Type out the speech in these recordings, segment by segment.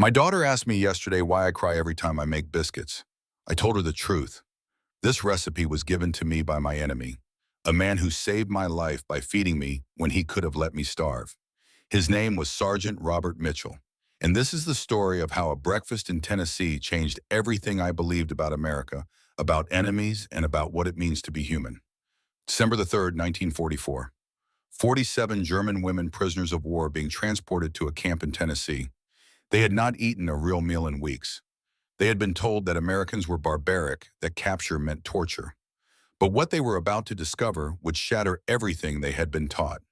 My daughter asked me yesterday why I cry every time I make biscuits. I told her the truth. This recipe was given to me by my enemy, a man who saved my life by feeding me when he could have let me starve. His name was Sergeant Robert Mitchell. And this is the story of how a breakfast in Tennessee changed everything I believed about America, about enemies, and about what it means to be human. December the 3rd, 1944. 47 German women prisoners of war being transported to a camp in Tennessee. They had not eaten a real meal in weeks. They had been told that Americans were barbaric, that capture meant torture. But what they were about to discover would shatter everything they had been taught.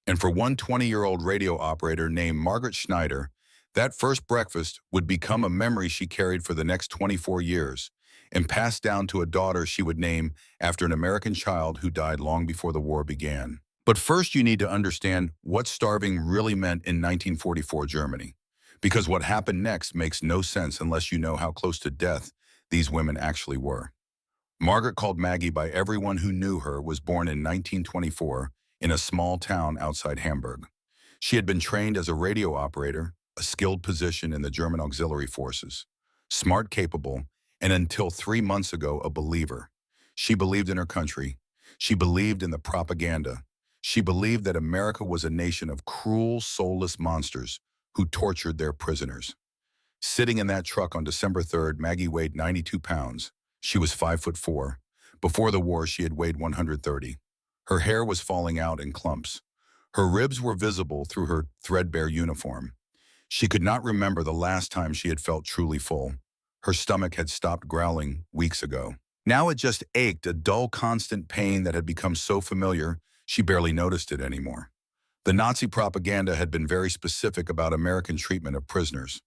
And for one 20-year-old radio operator named Margaret Schneider, that first breakfast would become a memory she carried for the next 24 years and passed down to a daughter she would name after an American child who died long before the war began. But first you need to understand what starving really meant in 1944 Germany. Because what happened next makes no sense unless you know how close to death these women actually were. Margaret, called Maggie by everyone who knew her, was born in 1924 in a small town outside Hamburg. She had been trained as a radio operator, a skilled position in the German auxiliary forces. Smart, capable, and until 3 months ago, a believer. She believed in her country. She believed in the propaganda. She believed that America was a nation of cruel, soulless monsters who tortured their prisoners. Sitting in that truck on December 3rd, Maggie weighed 92 pounds. She was 5'4". Before the war, she had weighed 130. Her hair was falling out in clumps. Her ribs were visible through her threadbare uniform. She could not remember the last time she had felt truly full. Her stomach had stopped growling weeks ago. Now it just ached, a dull, constant pain that had become so familiar, she barely noticed it anymore. The Nazi propaganda had been very specific about American treatment of prisoners.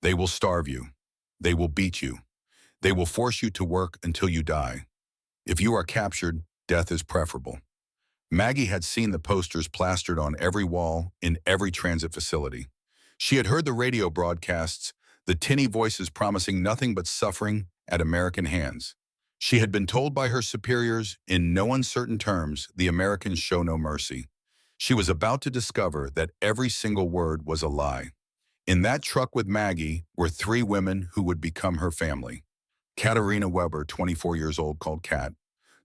They will starve you. They will beat you. They will force you to work until you die. If you are captured, death is preferable. Maggie had seen the posters plastered on every wall in every transit facility. She had heard the radio broadcasts, the tinny voices promising nothing but suffering at American hands. She had been told by her superiors, in no uncertain terms, the Americans show no mercy. She was about to discover that every single word was a lie. In that truck with Maggie were 3 women who would become her family. Katharina Weber, 24 years old, called Kat,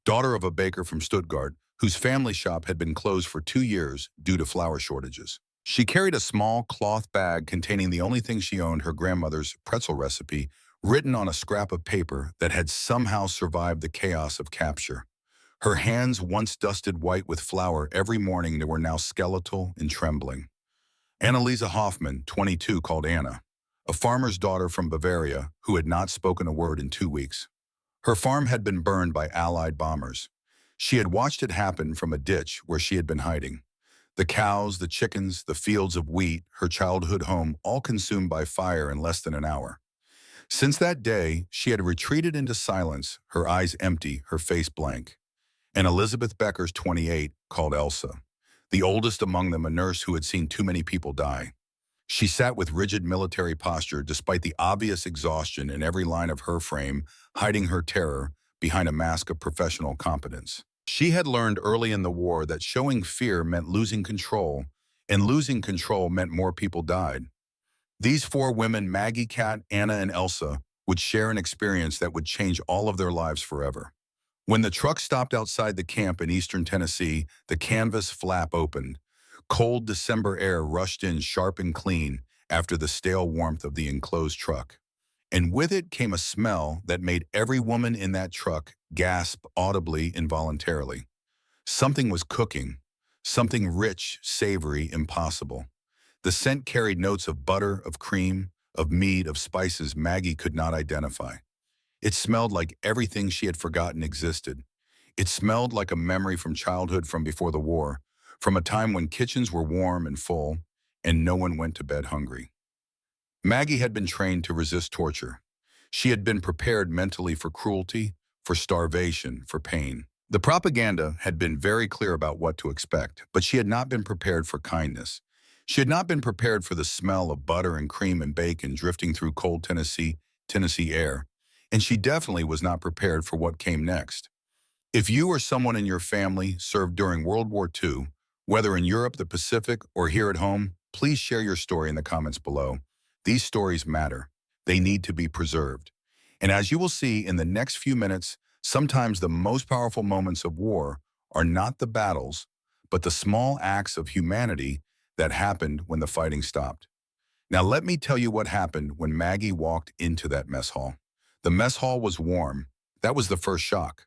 daughter of a baker from Stuttgart, whose family shop had been closed for 2 years due to flour shortages. She carried a small cloth bag containing the only thing she owned, her grandmother's pretzel recipe, written on a scrap of paper that had somehow survived the chaos of capture. Her hands, once dusted white with flour every morning, they were now skeletal and trembling. Annalisa Hoffman, 22, called Anna, a farmer's daughter from Bavaria who had not spoken a word in 2 weeks. Her farm had been burned by Allied bombers. She had watched it happen from a ditch where she had been hiding. The cows, the chickens, the fields of wheat, her childhood home, all consumed by fire in less than an hour. Since that day, she had retreated into silence, her eyes empty, her face blank. And Elizabeth Beckers, 28, called Elsa, the oldest among them, a nurse who had seen too many people die. She sat with rigid military posture despite the obvious exhaustion in every line of her frame, hiding her terror behind a mask of professional competence. She had learned early in the war that showing fear meant losing control, and losing control meant more people died. These 4 women, Maggie, Kat, Anna, and Elsa, would share an experience that would change all of their lives forever. When the truck stopped outside the camp in eastern Tennessee, the canvas flap opened. Cold December air rushed in sharp and clean after the stale warmth of the enclosed truck. And with it came a smell that made every woman in that truck gasp audibly, involuntarily. Something was cooking, something rich, savory, impossible. The scent carried notes of butter, of cream, of meat, of spices Maggie could not identify. It smelled like everything she had forgotten existed. It smelled like a memory from childhood, from before the war, from a time when kitchens were warm and full, and no one went to bed hungry. Maggie had been trained to resist torture. She had been prepared mentally for cruelty, for starvation, for pain. The propaganda had been very clear about what to expect, but she had not been prepared for kindness. She had not been prepared for the smell of butter and cream and bacon drifting through cold Tennessee air, and she definitely was not prepared for what came next. If you or someone in your family served during World War II, whether in Europe, the Pacific, or here at home, please share your story in the comments below. These stories matter. They need to be preserved. And as you will see in the next few minutes, sometimes the most powerful moments of war are not the battles, but the small acts of humanity that happened when the fighting stopped. Now let me tell you what happened when Maggie walked into that mess hall. The mess hall was warm. That was the first shock.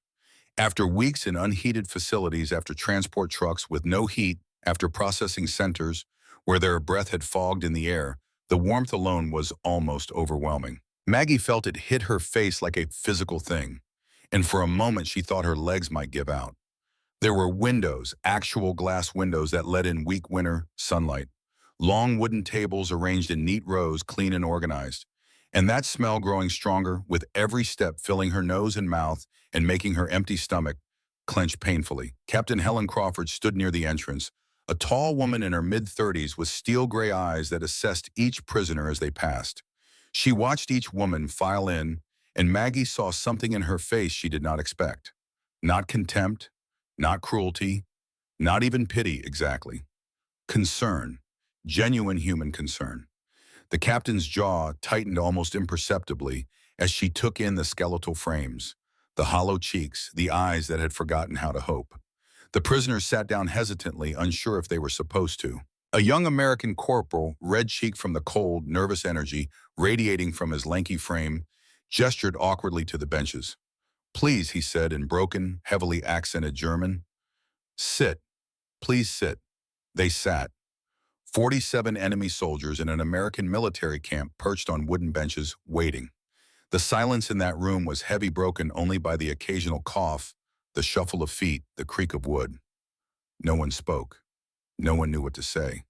After weeks in unheated facilities, after transport trucks with no heat, after processing centers where their breath had fogged in the air, the warmth alone was almost overwhelming. Maggie felt it hit her face like a physical thing, and for a moment she thought her legs might give out. There were windows, actual glass windows that let in weak winter sunlight. Long wooden tables arranged in neat rows, clean and organized. And that smell growing stronger with every step, filling her nose and mouth and making her empty stomach clench painfully. Captain Helen Crawford stood near the entrance, a tall woman in her mid-30s with steel-gray eyes that assessed each prisoner as they passed. She watched each woman file in, and Maggie saw something in her face she did not expect. Not contempt, not cruelty, not even pity exactly. Concern, genuine human concern. The captain's jaw tightened almost imperceptibly as she took in the skeletal frames, the hollow cheeks, the eyes that had forgotten how to hope. The prisoners sat down hesitantly, unsure if they were supposed to. A young American corporal, red-cheeked from the cold, nervous energy radiating from his lanky frame, gestured awkwardly to the benches. "Please," he said in broken, heavily accented German. "Sit. Please sit." They sat. 47 enemy soldiers in an American military camp perched on wooden benches, waiting. The silence in that room was heavy, broken only by the occasional cough, the shuffle of feet, the creak of wood. No one spoke. No one knew what to say.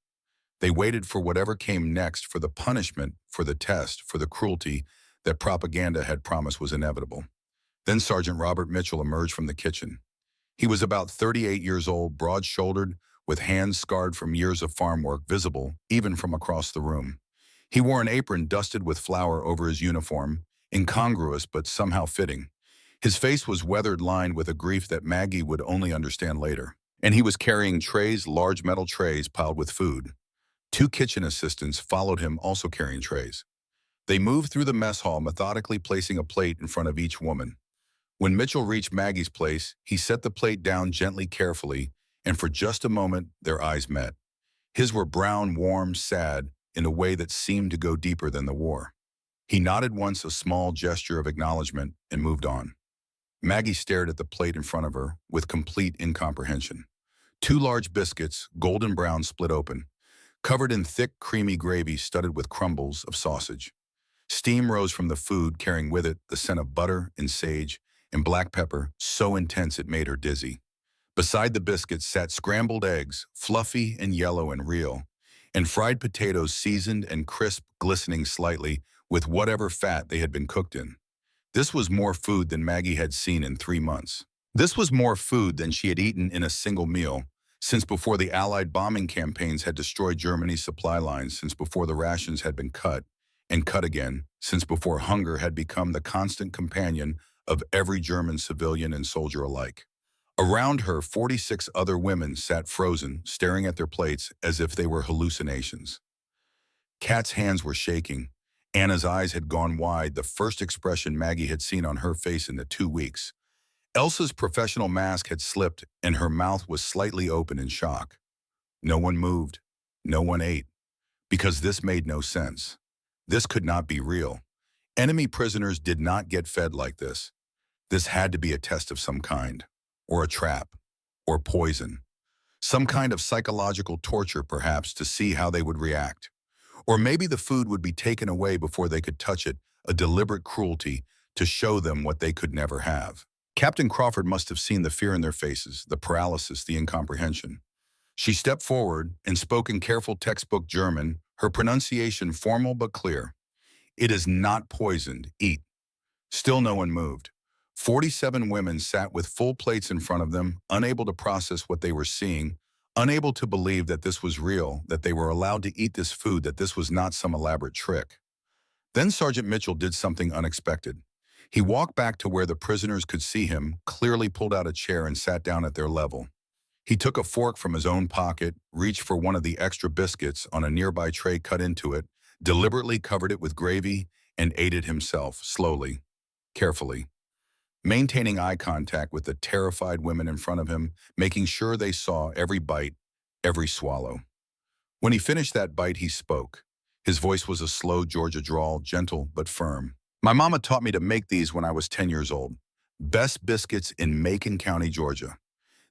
They waited for whatever came next, for the punishment, for the test, for the cruelty that propaganda had promised was inevitable. Then Sergeant Robert Mitchell emerged from the kitchen. He was about 38 years old, broad-shouldered, with hands scarred from years of farm work visible, even from across the room. He wore an apron dusted with flour over his uniform, incongruous but somehow fitting. His face was weathered, lined with a grief that Maggie would only understand later. And he was carrying trays, large metal trays piled with food. Two kitchen assistants followed him, also carrying trays. They moved through the mess hall, methodically placing a plate in front of each woman. When Mitchell reached Maggie's place, he set the plate down gently, carefully, and for just a moment, their eyes met. His were brown, warm, sad, in a way that seemed to go deeper than the war. He nodded once, a small gesture of acknowledgement, and moved on. Maggie stared at the plate in front of her with complete incomprehension. Two large biscuits, golden brown, split open, covered in thick, creamy gravy studded with crumbles of sausage. Steam rose from the food, carrying with it the scent of butter and sage and black pepper, so intense it made her dizzy. Beside the biscuits sat scrambled eggs, fluffy and yellow and real, and fried potatoes seasoned and crisp, glistening slightly with whatever fat they had been cooked in. This was more food than Maggie had seen in 3 months. This was more food than she had eaten in a single meal, since before the Allied bombing campaigns had destroyed Germany's supply lines, since before the rations had been cut and cut again, since before hunger had become the constant companion of every German civilian and soldier alike. Around her, 46 other women sat frozen, staring at their plates as if they were hallucinations. Kat's hands were shaking. Anna's eyes had gone wide, the first expression Maggie had seen on her face in the 2 weeks. Elsa's professional mask had slipped, and her mouth was slightly open in shock. No one moved. No one ate. Because this made no sense. This could not be real. Enemy prisoners did not get fed like this. This had to be a test of some kind, or a trap, or poison. Some kind of psychological torture, perhaps, to see how they would react. Or maybe the food would be taken away before they could touch it, a deliberate cruelty to show them what they could never have. Captain Crawford must have seen the fear in their faces, the paralysis, the incomprehension. She stepped forward and spoke in careful textbook German, her pronunciation formal but clear. "It is not poisoned. Eat." Still no one moved. 47 women sat with full plates in front of them, unable to process what they were seeing, unable to believe that this was real, that they were allowed to eat this food, that this was not some elaborate trick. Then Sergeant Mitchell did something unexpected. He walked back to where the prisoners could see him, clearly pulled out a chair and sat down at their level. He took a fork from his own pocket, reached for one of the extra biscuits on a nearby tray, cut into it, deliberately covered it with gravy, and ate it himself, slowly, carefully, maintaining eye contact with the terrified women in front of him, making sure they saw every bite, every swallow. When he finished that bite, he spoke. His voice was a slow Georgia drawl, gentle but firm. My mama taught me to make these when I was 10 years old. Best biscuits in Macon County, Georgia.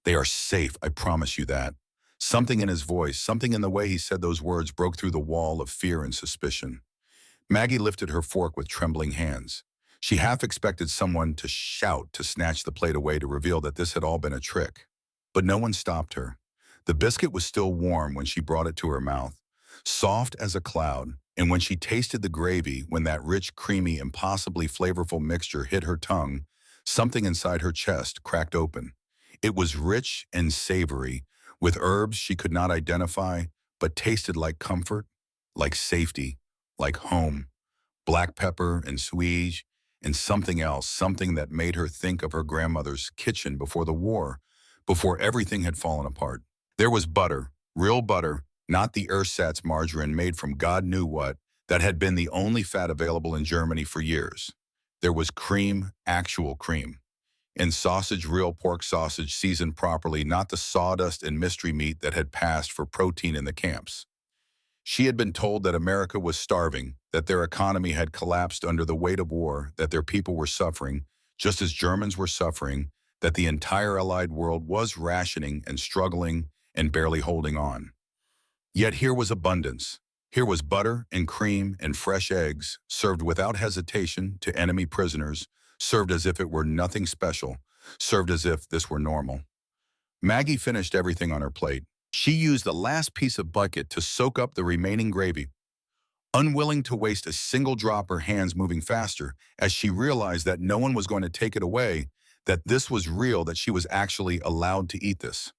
They are safe, I promise you that. Something in his voice, something in the way he said those words broke through the wall of fear and suspicion. Maggie lifted her fork with trembling hands. She half expected someone to shout to snatch the plate away to reveal that this had all been a trick. But no one stopped her. The biscuit was still warm when she brought it to her mouth, soft as a cloud, and when she tasted the gravy, when that rich, creamy, impossibly flavorful mixture hit her tongue, something inside her chest cracked open. It was rich and savory, with herbs she could not identify, but tasted like comfort, like safety, like home. Black pepper and sweet, and something else, something that made her think of her grandmother's kitchen before the war, before everything had fallen apart. There was butter, real butter, not the ersatz margarine made from God knew what, that had been the only fat available in Germany for years. There was cream, actual cream. And sausage, real pork sausage seasoned properly, not the sawdust and mystery meat that had passed for protein in the camps. She had been told that America was starving, that their economy had collapsed under the weight of war, that their people were suffering, just as Germans were suffering, that the entire Allied world was rationing and struggling and barely holding on. Yet here was abundance. Here was butter and cream and fresh eggs, served without hesitation to enemy prisoners, served as if it were nothing special, served as if this were normal. Maggie finished everything on her plate. She used the last piece of bucket to soak up the remaining gravy, unwilling to waste a single drop, her hands moving faster as she realized that no one was going to take it away, that this was real, that she was actually allowed to eat this.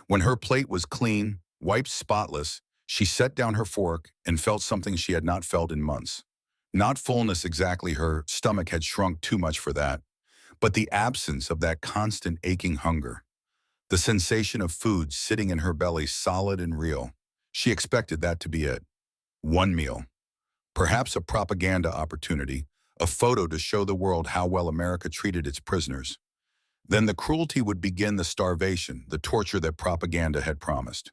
When her plate was clean, wiped spotless, she set down her fork and felt something she had not felt in months. Not fullness exactly, her stomach had shrunk too much for that, but the absence of that constant aching hunger. The sensation of food sitting in her belly, solid and real. She expected that to be it. One meal. Perhaps a propaganda opportunity, a photo to show the world how well America treated its prisoners. Then the cruelty would begin, the starvation, the torture that propaganda had promised.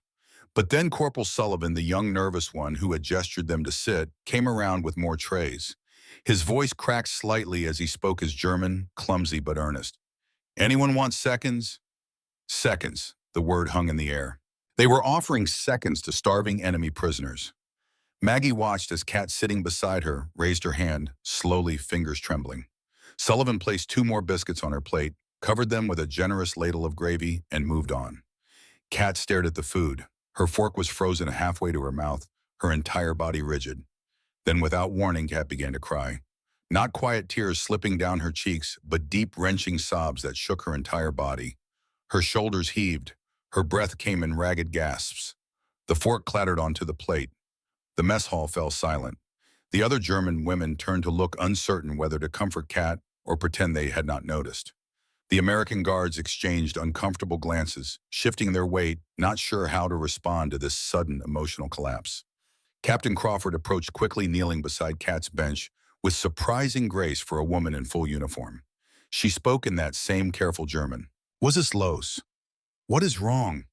But then Corporal Sullivan, the young nervous one who had gestured them to sit, came around with more trays. His voice cracked slightly as he spoke his German, clumsy but earnest. Anyone want seconds? Seconds, the word hung in the air. They were offering seconds to starving enemy prisoners. Maggie watched as Kat, sitting beside her, raised her hand, slowly, fingers trembling. Sullivan placed 2 more biscuits on her plate, covered them with a generous ladle of gravy, and moved on. Kat stared at the food. Her fork was frozen halfway to her mouth, her entire body rigid. Then, without warning, Kat began to cry. Not quiet tears slipping down her cheeks, but deep, wrenching sobs that shook her entire body. Her shoulders heaved. Her breath came in ragged gasps. The fork clattered onto the plate. The mess hall fell silent. The other German women turned to look, uncertain whether to comfort Kat or pretend they had not noticed. The American guards exchanged uncomfortable glances, shifting their weight, not sure how to respond to this sudden emotional collapse. Captain Crawford approached quickly, kneeling beside Kat's bench with surprising grace for a woman in full uniform. She spoke in that same careful German. Was es los? What is wrong?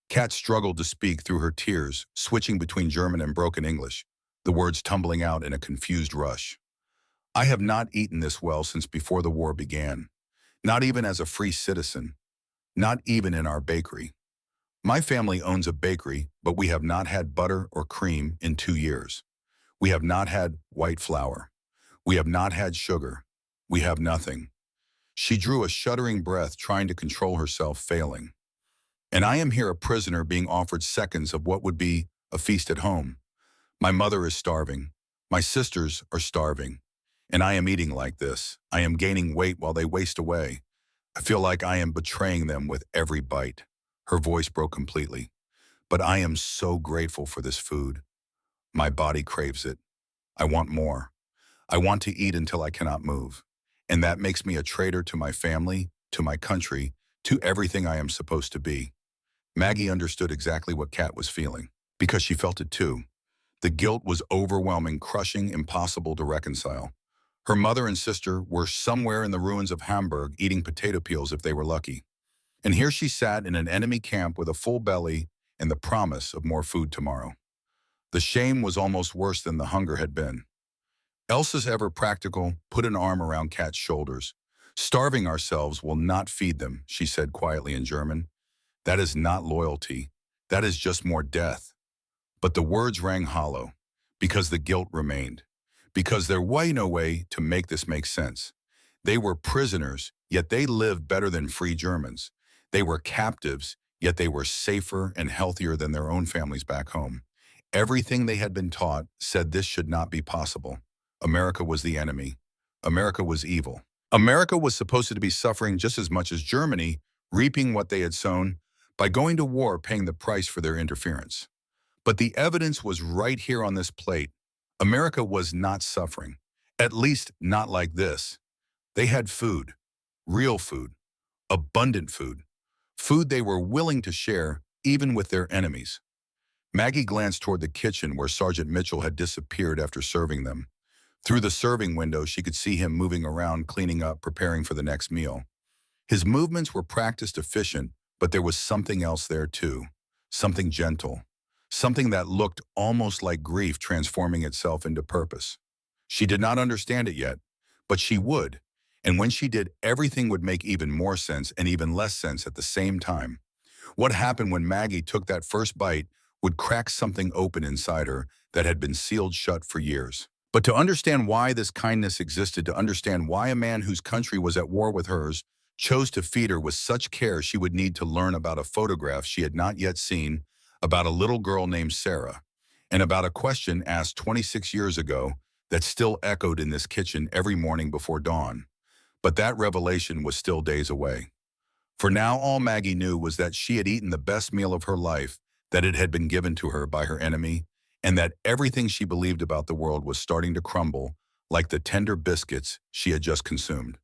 Kat struggled to speak through her tears, switching between German and broken English, the words tumbling out in a confused rush. I have not eaten this well since before the war began. Not even as a free citizen. Not even in our bakery. My family owns a bakery, but we have not had butter or cream in 2 years. We have not had white flour. We have not had sugar. We have nothing. She drew a shuddering breath, trying to control herself, failing. And I am here, a prisoner, being offered seconds of what would be a feast at home. My mother is starving. My sisters are starving. And I am eating like this. I am gaining weight while they waste away. I feel like I am betraying them with every bite. Her voice broke completely. But I am so grateful for this food. My body craves it. I want more. I want to eat until I cannot move. And that makes me a traitor to my family, to my country, to everything I am supposed to be. Maggie understood exactly what Kat was feeling, because she felt it too. The guilt was overwhelming, crushing, impossible to reconcile. Her mother and sister were somewhere in the ruins of Hamburg eating potato peels if they were lucky. And here she sat in an enemy camp with a full belly and the promise of more food tomorrow. The shame was almost worse than the hunger had been. Elsa's ever practical put an arm around Kat's shoulders. "Starving ourselves will not feed them," she said quietly in German. "That is not loyalty. That is just more death." But the words rang hollow, because the guilt remained, because there was no way to make this make sense. They were prisoners, yet they lived better than free Germans. They were captives, yet they were safer and healthier than their own families back home. Everything they had been taught said this should not be possible. America was the enemy. America was evil. America was supposed to be suffering just as much as Germany, reaping what they had sown by going to war, paying the price for their interference. But the evidence was right here on this plate. America was not suffering, at least not like this. They had food, real food, abundant food, food they were willing to share even with their enemies. Maggie glanced toward the kitchen where Sergeant Mitchell had disappeared after serving them. Through the serving window, she could see him moving around, cleaning up, preparing for the next meal. His movements were practiced, efficient, but there was something else there too, something gentle. Something that looked almost like grief transforming itself into purpose. She did not understand it yet, but she would. And when she did, everything would make even more sense and even less sense at the same time. What happened when Maggie took that first bite would crack something open inside her that had been sealed shut for years. But to understand why this kindness existed, to understand why a man whose country was at war with hers chose to feed her with such care, she would need to learn about a photograph she had not yet seen, about a little girl named Sarah, and about a question asked 26 years ago that still echoed in this kitchen every morning before dawn. But that revelation was still days away. For now, all Maggie knew was that she had eaten the best meal of her life, that it had been given to her by her enemy, and that everything she believed about the world was starting to crumble like the tender biscuits she had just consumed.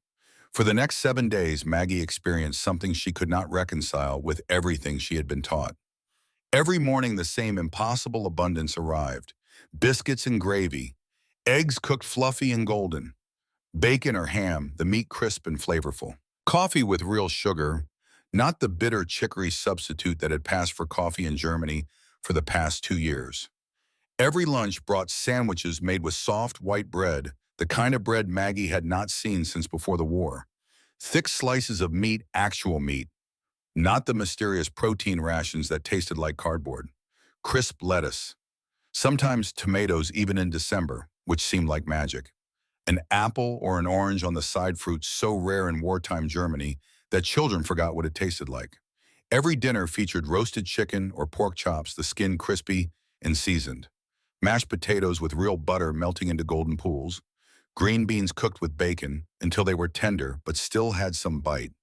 For the next 7 days, Maggie experienced something she could not reconcile with everything she had been taught. Every morning, the same impossible abundance arrived. Biscuits and gravy, eggs cooked fluffy and golden, bacon or ham, the meat crisp and flavorful. Coffee with real sugar, not the bitter chicory substitute that had passed for coffee in Germany for the past 2 years. Every lunch brought sandwiches made with soft white bread, the kind of bread Maggie had not seen since before the war. Thick slices of meat, actual meat, not the mysterious protein rations that tasted like cardboard. Crisp lettuce. Sometimes tomatoes even in December, which seemed like magic. An apple or an orange on the side fruit so rare in wartime Germany that children forgot what it tasted like. Every dinner featured roasted chicken or pork chops, the skin crispy and seasoned. Mashed potatoes with real butter melting into golden pools. Green beans cooked with bacon until they were tender but still had some bite.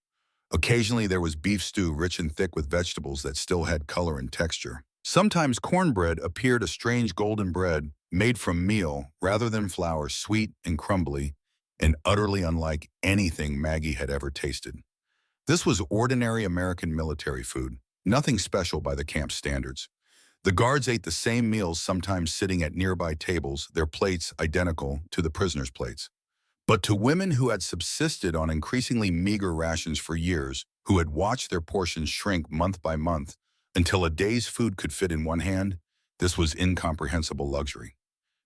Occasionally there was beef stew rich and thick with vegetables that still had color and texture. Sometimes cornbread appeared, a strange golden bread made from meal rather than flour, sweet and crumbly, and utterly unlike anything Maggie had ever tasted. This was ordinary American military food, nothing special by the camp standards. The guards ate the same meals, sometimes sitting at nearby tables, their plates identical to the prisoners' plates. But to women who had subsisted on increasingly meager rations for years, who had watched their portions shrink month by month until a day's food could fit in one hand, this was incomprehensible luxury.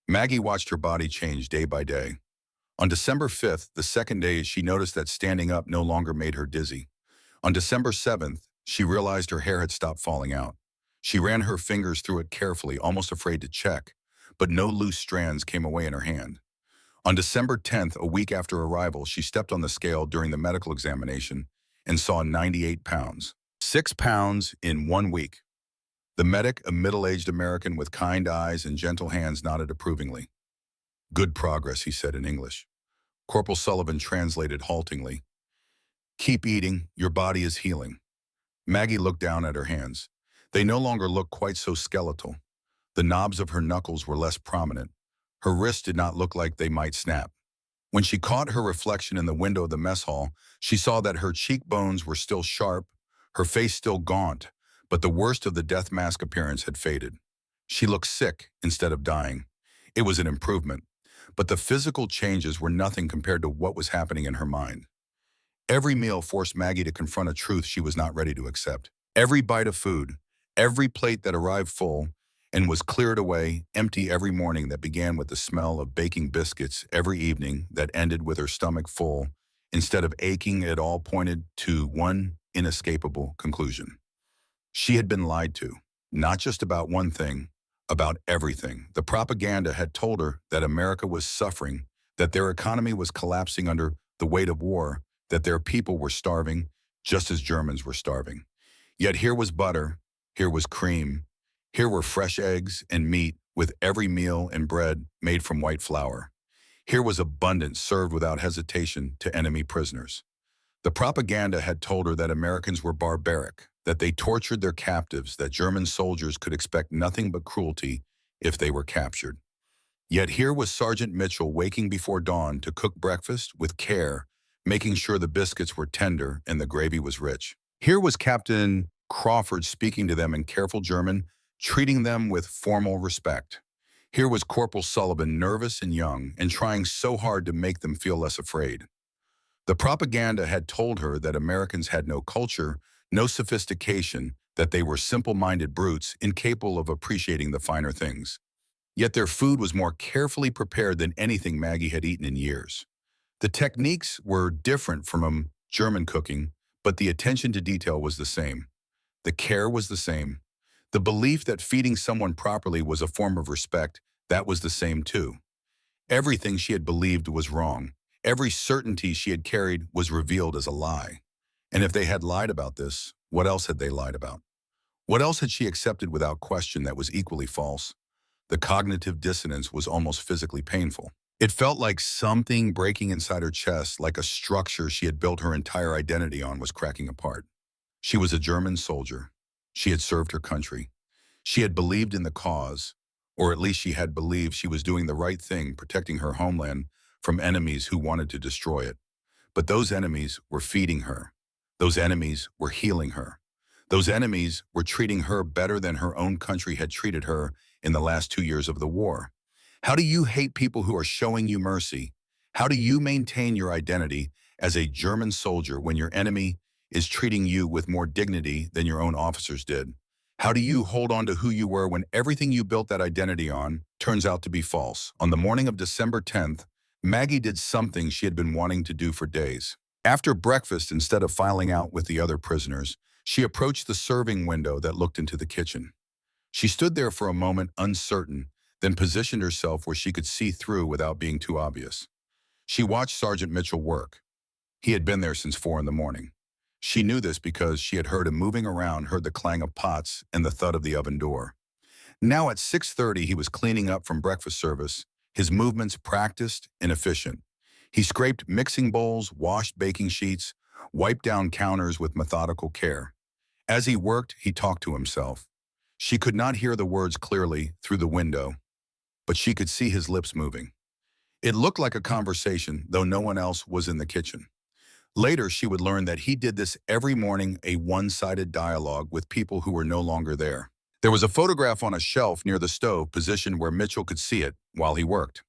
Maggie watched her body change day by day. On December 5th, the second day, she noticed that standing up no longer made her dizzy. On December 7th, she realized her hair had stopped falling out. She ran her fingers through it carefully, almost afraid to check, but no loose strands came away in her hand. On December 10th, a week after arrival, she stepped on the scale during the medical examination and saw 98 pounds. 6 pounds in 1 week. The medic, a middle-aged American with kind eyes and gentle hands, nodded approvingly. "Good progress," he said in English. Corporal Sullivan translated haltingly. "Keep eating, your body is healing." Maggie looked down at her hands. They no longer looked quite so skeletal. The knobs of her knuckles were less prominent. Her wrists did not look like they might snap. When she caught her reflection in the window of the mess hall, she saw that her cheekbones were still sharp, her face still gaunt, but the worst of the death mask appearance had faded. She looked sick instead of dying. It was an improvement, but the physical changes were nothing compared to what was happening in her mind. Every meal forced Maggie to confront a truth she was not ready to accept. Every bite of food, every plate that arrived full and was cleared away empty every morning that began with the smell of baking biscuits every evening that ended with her stomach full, instead of aching, it all pointed to one inescapable conclusion. She had been lied to, not just about one thing, about everything. The propaganda had told her that America was suffering, that their economy was collapsing under the weight of war, that their people were starving, just as Germans were starving. Yet here was butter, here was cream, here were fresh eggs and meat with every meal and bread made from white flour. Here was abundance served without hesitation to enemy prisoners. The propaganda had told her that Americans were barbaric, that they tortured their captives, that German soldiers could expect nothing but cruelty if they were captured. Yet here was Sergeant Mitchell waking before dawn to cook breakfast with care, making sure the biscuits were tender and the gravy was rich. Here was Captain Crawford speaking to them in careful German, treating them with formal respect. Here was Corporal Sullivan, nervous and young, and trying so hard to make them feel less afraid. The propaganda had told her that Americans had no culture, no sophistication, that they were simple-minded brutes incapable of appreciating the finer things. Yet their food was more carefully prepared than anything Maggie had eaten in years. The techniques were different from German cooking, but the attention to detail was the same. The care was the same. The belief that feeding someone properly was a form of respect, that was the same too. Everything she had believed was wrong. Every certainty she had carried was revealed as a lie. And if they had lied about this, what else had they lied about? What else had she accepted without question that was equally false? The cognitive dissonance was almost physically painful. It felt like something breaking inside her chest, like a structure she had built her entire identity on was cracking apart. She was a German soldier. She had served her country. She had believed in the cause, or at least she had believed she was doing the right thing, protecting her homeland from enemies who wanted to destroy it. But those enemies were feeding her. Those enemies were healing her. Those enemies were treating her better than her own country had treated her in the last 2 years of the war. How do you hate people who are showing you mercy? How do you maintain your identity as a German soldier when your enemy is treating you with more dignity than your own officers did? How do you hold on to who you were when everything you built that identity on turns out to be false? On the morning of December 10th, Maggie did something she had been wanting to do for days. After breakfast, instead of filing out with the other prisoners, she approached the serving window that looked into the kitchen. She stood there for a moment, uncertain, then positioned herself where she could see through without being too obvious. She watched Sergeant Mitchell work. He had been there since 4 in the morning. She knew this because she had heard him moving around, heard the clang of pots and the thud of the oven door. Now at 6:30, he was cleaning up from breakfast service, his movements practiced and efficient. He scraped mixing bowls, washed baking sheets, wiped down counters with methodical care. As he worked, he talked to himself. She could not hear the words clearly through the window, but she could see his lips moving. It looked like a conversation, though no one else was in the kitchen. Later, she would learn that he did this every morning, a one-sided dialogue with people who were no longer there. There was a photograph on a shelf near the stove, positioned where Mitchell could see it while he worked.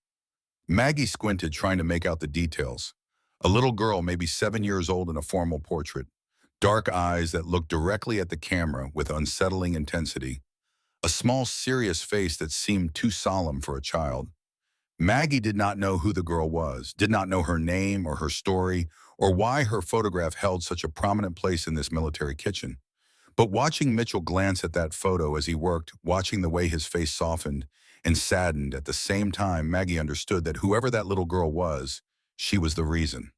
Maggie squinted, trying to make out the details. A little girl, maybe 7 years old, in a formal portrait. Dark eyes that looked directly at the camera with unsettling intensity. A small, serious face that seemed too solemn for a child. Maggie did not know who the girl was, did not know her name or her story, or why her photograph held such a prominent place in this military kitchen. But watching Mitchell glance at that photo as he worked, watching the way his face softened and saddened at the same time, Maggie understood that whoever that little girl was, she was the reason.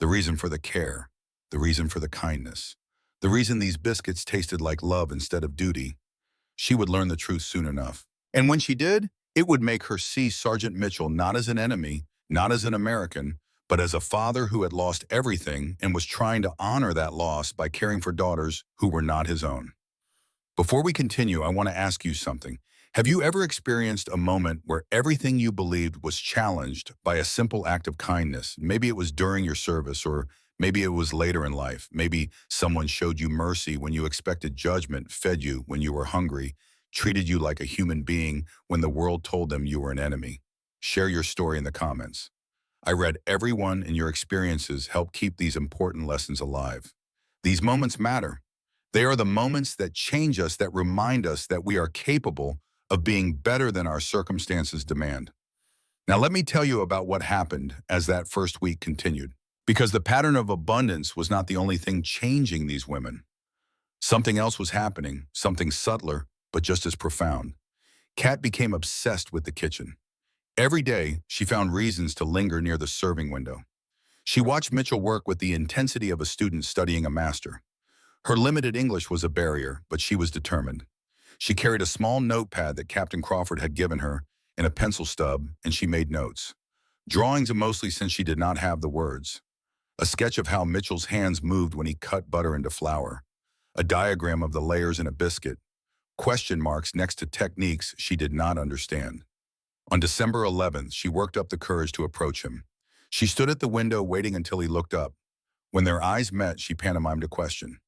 The reason for the care, the reason for the kindness, the reason these biscuits tasted like love instead of duty. She would learn the truth soon enough. And when she did, it would make her see Sergeant Mitchell not as an enemy, not as an American, but as a father who had lost everything and was trying to honor that loss by caring for daughters who were not his own. Before we continue, I want to ask you something. Have you ever experienced a moment where everything you believed was challenged by a simple act of kindness? Maybe it was during your service, or maybe it was later in life. Maybe someone showed you mercy when you expected judgment, fed you when you were hungry, treated you like a human being when the world told them you were an enemy? Share your story in the comments. I read every one, and your experiences help keep these important lessons alive. These moments matter. They are the moments that change us, that remind us that we are capable of being better than our circumstances demand. Now, let me tell you about what happened as that first week continued. Because the pattern of abundance was not the only thing changing these women. Something else was happening, something subtler, but just as profound. Kat became obsessed with the kitchen. Every day, she found reasons to linger near the serving window. She watched Mitchell work with the intensity of a student studying a master. Her limited English was a barrier, but she was determined. She carried a small notepad that Captain Crawford had given her and a pencil stub, and she made notes. Drawings mostly, since she did not have the words. A sketch of how Mitchell's hands moved when he cut butter into flour. A diagram of the layers in a biscuit. Question marks next to techniques she did not understand. On December 11th, she worked up the courage to approach him. She stood at the window waiting until he looked up. When their eyes met, she pantomimed a question.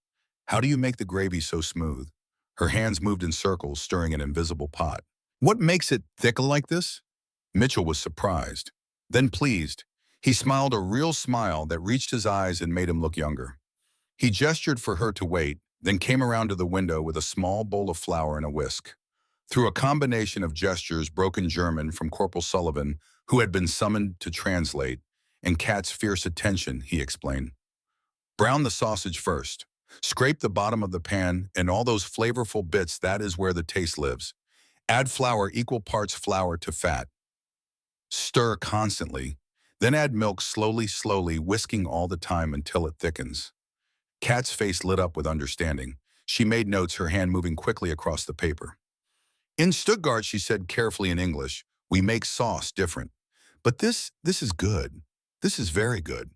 "How do you make the gravy so smooth?" Her hands moved in circles, stirring an invisible pot. "What makes it thick like this?" Mitchell was surprised, then pleased. He smiled a real smile that reached his eyes and made him look younger. He gestured for her to wait, then came around to the window with a small bowl of flour and a whisk. Through a combination of gestures, broken German from Corporal Sullivan, who had been summoned to translate, and Kat's fierce attention, he explained. "Brown the sausage first. Scrape the bottom of the pan and all those flavorful bits, that is where the taste lives. Add flour, equal parts flour to fat. Stir constantly. Then add milk slowly, whisking all the time until it thickens." Kat's face lit up with understanding. She made notes, her hand moving quickly across the paper. "In Stuttgart," she said carefully in English, "we make sauce different. But this is good. This is very good."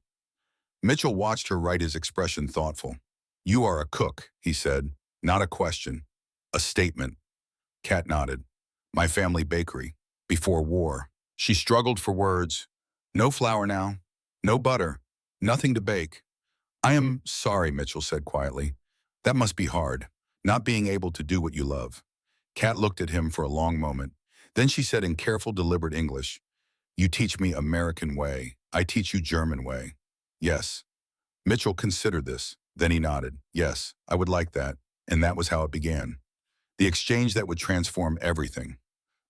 Mitchell watched her write, his expression thoughtful. "You are a cook," he said. "Not a question. A statement." Kat nodded. "My family bakery. Before war." She struggled for words. "No flour now. No butter. Nothing to bake." "I am sorry," Mitchell said quietly. "That must be hard, not being able to do what you love." Kat looked at him for a long moment. Then she said in careful, deliberate English, "You teach me American way. I teach you German way." "Yes." Mitchell considered this. Then he nodded. "Yes, I would like that." And that was how it began. The exchange that would transform everything.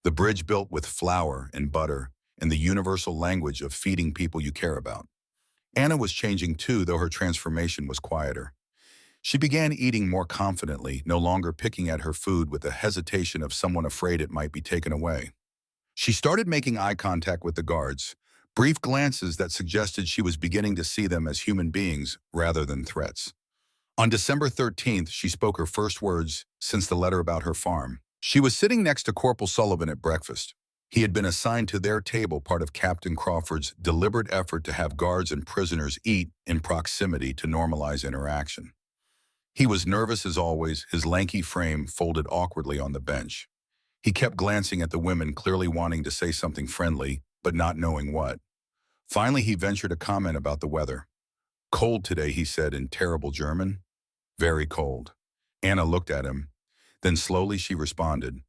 The bridge built with flour and butter and the universal language of feeding people you care about. Anna was changing too, though her transformation was quieter. She began eating more confidently, no longer picking at her food with the hesitation of someone afraid it might be taken away. She started making eye contact with the guards, brief glances that suggested she was beginning to see them as human beings rather than threats. On December 13th, she spoke her first words since the letter about her farm. She was sitting next to Corporal Sullivan at breakfast. He had been assigned to their table, part of Captain Crawford's deliberate effort to have guards and prisoners eat in proximity to normalize interaction. He was nervous as always, his lanky frame folded awkwardly on the bench. He kept glancing at the women, clearly wanting to say something friendly, but not knowing what. Finally, he ventured a comment about the weather. "Cold today," he said in terrible German. "Very cold." Anna looked at him. Then slowly she responded.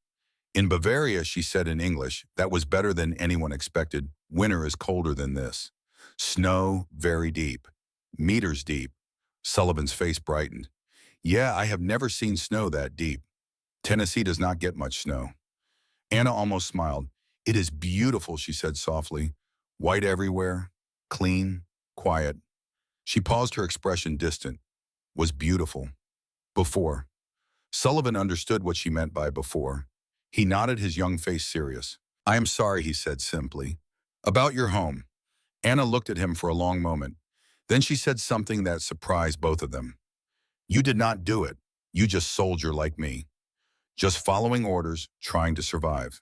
"In Bavaria," she said in English, "that was better than anyone expected. Winter is colder than this. Snow very deep. Meters deep." Sullivan's face brightened. "Yeah, I have never seen snow that deep. Tennessee does not get much snow." Anna almost smiled. "It is beautiful," she said softly. "White everywhere. Clean. Quiet." She paused, her expression distant. "Was beautiful. Before." Sullivan understood what she meant by before. He nodded, his young face serious. "I am sorry," he said simply. "About your home." Anna looked at him for a long moment. Then she said something that surprised both of them. "You did not do it. You just soldier like me. Just following orders, trying to survive."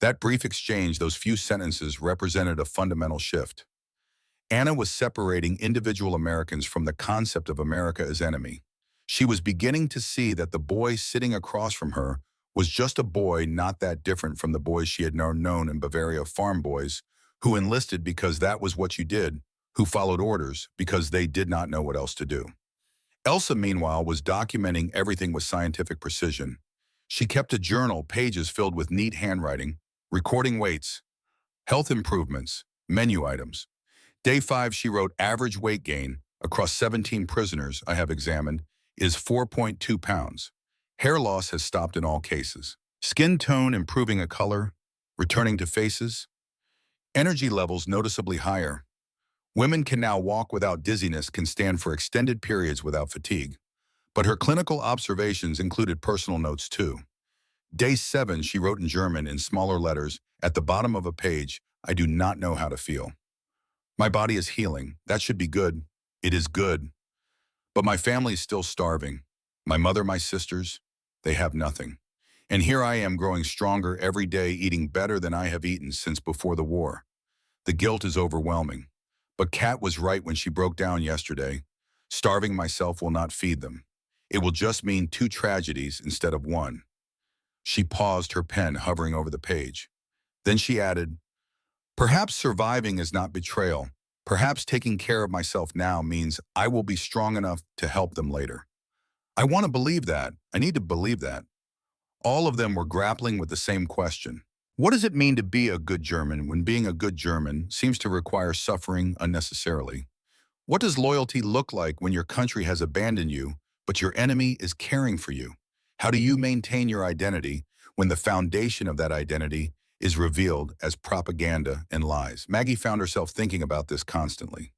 That brief exchange, those few sentences, represented a fundamental shift. Anna was separating individual Americans from the concept of America as enemy. She was beginning to see that the boy sitting across from her was just a boy, not that different from the boys she had known in Bavaria, farm boys, who enlisted because that was what you did, who followed orders because they did not know what else to do. Elsa, meanwhile, was documenting everything with scientific precision. She kept a journal, pages filled with neat handwriting, recording weights, health improvements, menu items. Day 5, she wrote, average weight gain across 17 prisoners I have examined is 4.2 pounds. Hair loss has stopped in all cases. Skin tone improving a color, returning to faces. Energy levels noticeably higher. Women can now walk without dizziness, can stand for extended periods without fatigue. But her clinical observations included personal notes too. Day 7, she wrote in German in smaller letters at the bottom of a page, I do not know how to feel. My body is healing. That should be good. It is good. But my family is still starving. My mother, my sisters, they have nothing. And here I am growing stronger every day, eating better than I have eaten since before the war. The guilt is overwhelming. But Kat was right when she broke down yesterday. Starving myself will not feed them. It will just mean 2 tragedies instead of 1. She paused, her pen hovering over the page. Then she added, perhaps surviving is not betrayal. Perhaps taking care of myself now means I will be strong enough to help them later. I want to believe that. I need to believe that. All of them were grappling with the same question. What does it mean to be a good German when being a good German seems to require suffering unnecessarily? What does loyalty look like when your country has abandoned you, but your enemy is caring for you? How do you maintain your identity when the foundation of that identity is revealed as propaganda and lies? Maggie found herself thinking about this constantly.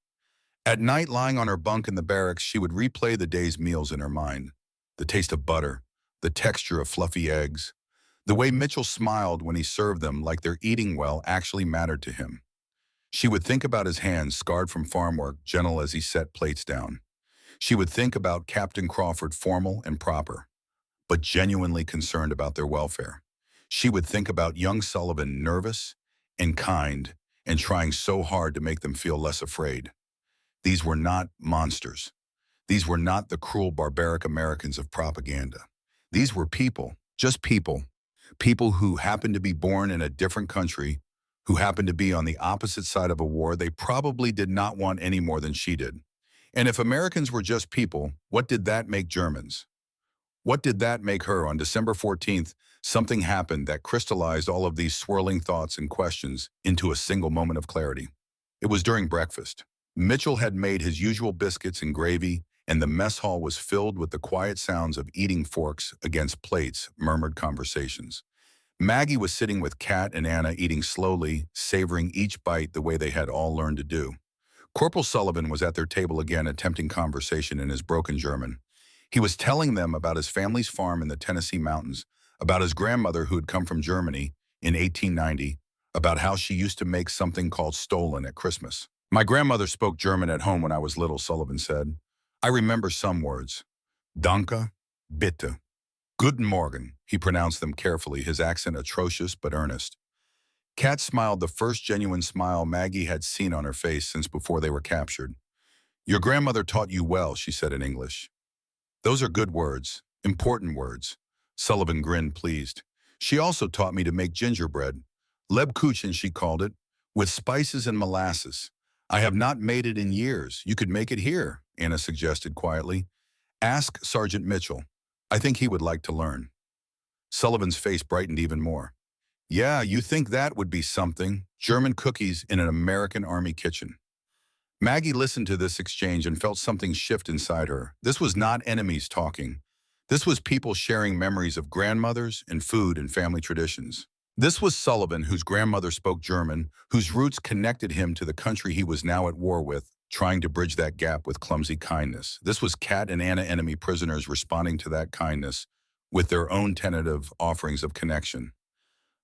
At night, lying on her bunk in the barracks, she would replay the day's meals in her mind. The taste of butter, the texture of fluffy eggs, the way Mitchell smiled when he served them like their eating well actually mattered to him. She would think about his hands scarred from farm work, gentle as he set plates down. She would think about Captain Crawford, formal and proper, but genuinely concerned about their welfare. She would think about young Sullivan, nervous and kind, and trying so hard to make them feel less afraid. These were not monsters. These were not the cruel, barbaric Americans of propaganda. These were people, just people. People who happened to be born in a different country, who happened to be on the opposite side of a war they probably did not want any more than she did. And if Americans were just people, what did that make Germans? What did that make her? On December 14th, something happened that crystallized all of these swirling thoughts and questions into a single moment of clarity. It was during breakfast. Mitchell had made his usual biscuits and gravy, and the mess hall was filled with the quiet sounds of eating forks against plates, murmured conversations. Maggie was sitting with Kat and Anna, eating slowly, savoring each bite the way they had all learned to do. Corporal Sullivan was at their table again, attempting conversation in his broken German. He was telling them about his family's farm in the Tennessee mountains, about his grandmother who had come from Germany in 1890, about how she used to make something called Stollen at Christmas. My grandmother spoke German at home when I was little, Sullivan said. I remember some words. Danke, bitte. Guten Morgen, he pronounced them carefully, his accent atrocious but earnest. Kat smiled, the first genuine smile Maggie had seen on her face since before they were captured. Your grandmother taught you well, she said in English. Those are good words, important words. Sullivan grinned, pleased. She also taught me to make gingerbread. Lebkuchen, she called it, with spices and molasses. I have not made it in years. You could make it here, Anna suggested quietly. Ask Sergeant Mitchell. I think he would like to learn. Sullivan's face brightened even more. Yeah, you think that would be something? German cookies in an American Army kitchen. Maggie listened to this exchange and felt something shift inside her. This was not enemies talking. This was people sharing memories of grandmothers and food and family traditions. This was Sullivan, whose grandmother spoke German, whose roots connected him to the country he was now at war with, trying to bridge that gap with clumsy kindness. This was Kat and Anna, enemy prisoners, responding to that kindness with their own tentative offerings of connection.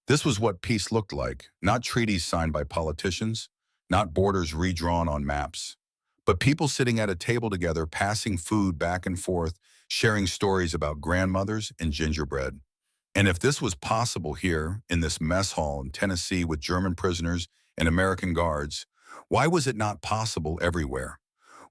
This was what peace looked like, not treaties signed by politicians, not borders redrawn on maps, but people sitting at a table together, passing food back and forth, sharing stories about grandmothers and gingerbread. And if this was possible here, in this mess hall in Tennessee with German prisoners and American guards, why was it not possible everywhere?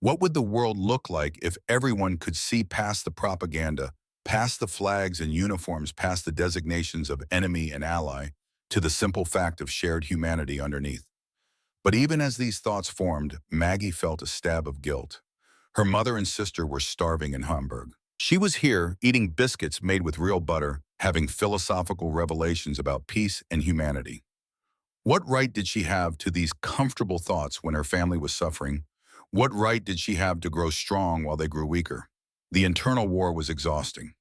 What would the world look like if everyone could see past the propaganda, past the flags and uniforms, past the designations of enemy and ally, to the simple fact of shared humanity underneath? But even as these thoughts formed, Maggie felt a stab of guilt. Her mother and sister were starving in Hamburg. She was here, eating biscuits made with real butter, having philosophical revelations about peace and humanity. What right did she have to these comfortable thoughts when her family was suffering? What right did she have to grow strong while they grew weaker? The internal war was exhausting.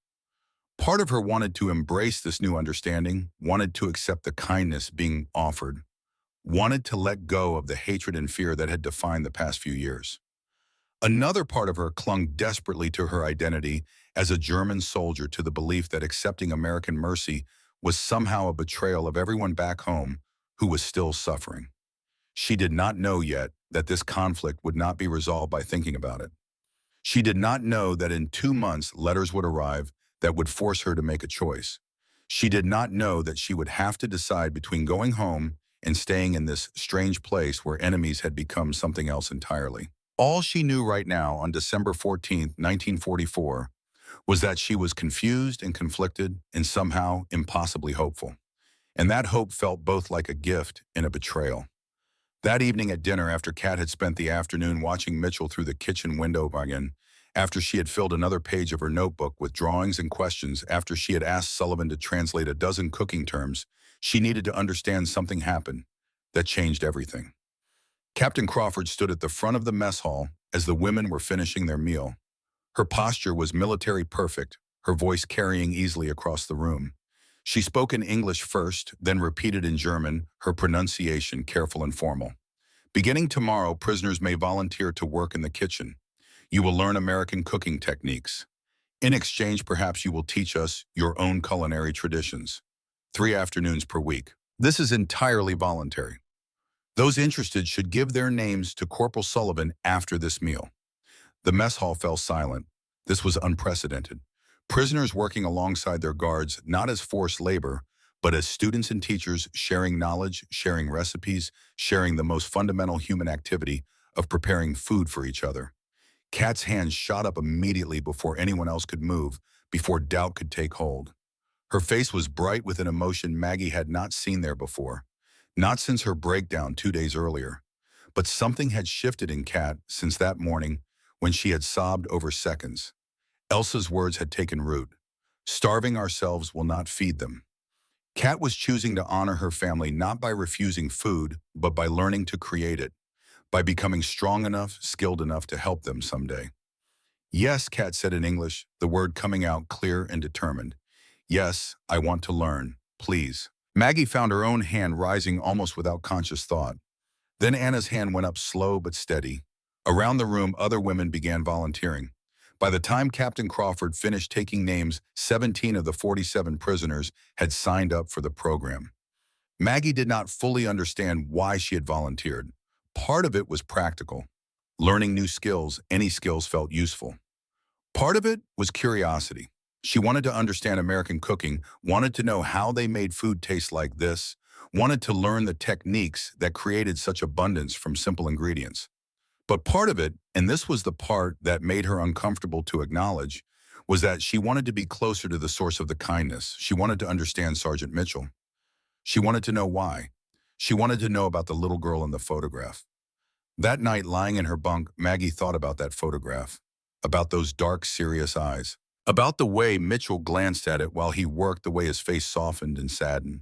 Part of her wanted to embrace this new understanding, wanted to accept the kindness being offered, wanted to let go of the hatred and fear that had defined the past few years. Another part of her clung desperately to her identity as a German soldier, to the belief that accepting American mercy was somehow a betrayal of everyone back home who was still suffering. She did not know yet that this conflict would not be resolved by thinking about it. She did not know that in 2 months letters would arrive that would force her to make a choice. She did not know that she would have to decide between going home and staying in this strange place where enemies had become something else entirely. All she knew right now, on December 14th, 1944, was that she was confused and conflicted and somehow impossibly hopeful. And that hope felt both like a gift and a betrayal. That evening at dinner, after Kat had spent the afternoon watching Mitchell through the kitchen window again, after she had filled another page of her notebook with drawings and questions, after she had asked Sullivan to translate a dozen cooking terms, she needed to understand something happened that changed everything. Captain Crawford stood at the front of the mess hall as the women were finishing their meal. Her posture was military perfect, her voice carrying easily across the room. She spoke in English first, then repeated in German, her pronunciation careful and formal. Beginning tomorrow, prisoners may volunteer to work in the kitchen. You will learn American cooking techniques. In exchange, perhaps you will teach us your own culinary traditions. 3 afternoons per week. This is entirely voluntary. Those interested should give their names to Corporal Sullivan after this meal. The mess hall fell silent. This was unprecedented. Prisoners working alongside their guards, not as forced labor, but as students and teachers, sharing knowledge, sharing recipes, sharing the most fundamental human activity of preparing food for each other. Kat's hands shot up immediately before anyone else could move, before doubt could take hold. Her face was bright with an emotion Maggie had not seen there before, not since her breakdown 2 days earlier. But something had shifted in Kat since that morning when she had sobbed over seconds. Elsa's words had taken root. Starving ourselves will not feed them. Kat was choosing to honor her family not by refusing food, but by learning to create it, by becoming strong enough, skilled enough to help them someday. Yes, Kat said in English, the word coming out clear and determined. Yes, I want to learn, please. Maggie found her own hand rising almost without conscious thought. Then Anna's hand went up slow but steady. Around the room, other women began volunteering. By the time Captain Crawford finished taking names, 17 of the 47 prisoners had signed up for the program. Maggie did not fully understand why she had volunteered. Part of it was practical. Learning new skills, any skills felt useful. Part of it was curiosity. She wanted to understand American cooking, wanted to know how they made food taste like this, wanted to learn the techniques that created such abundance from simple ingredients. But part of it, and this was the part that made her uncomfortable to acknowledge, was that she wanted to be closer to the source of the kindness. She wanted to understand Sergeant Mitchell. She wanted to know why. She wanted to know about the little girl in the photograph. That night, lying in her bunk, Maggie thought about that photograph, about those dark, serious eyes, about the way Mitchell glanced at it while he worked, the way his face softened and saddened,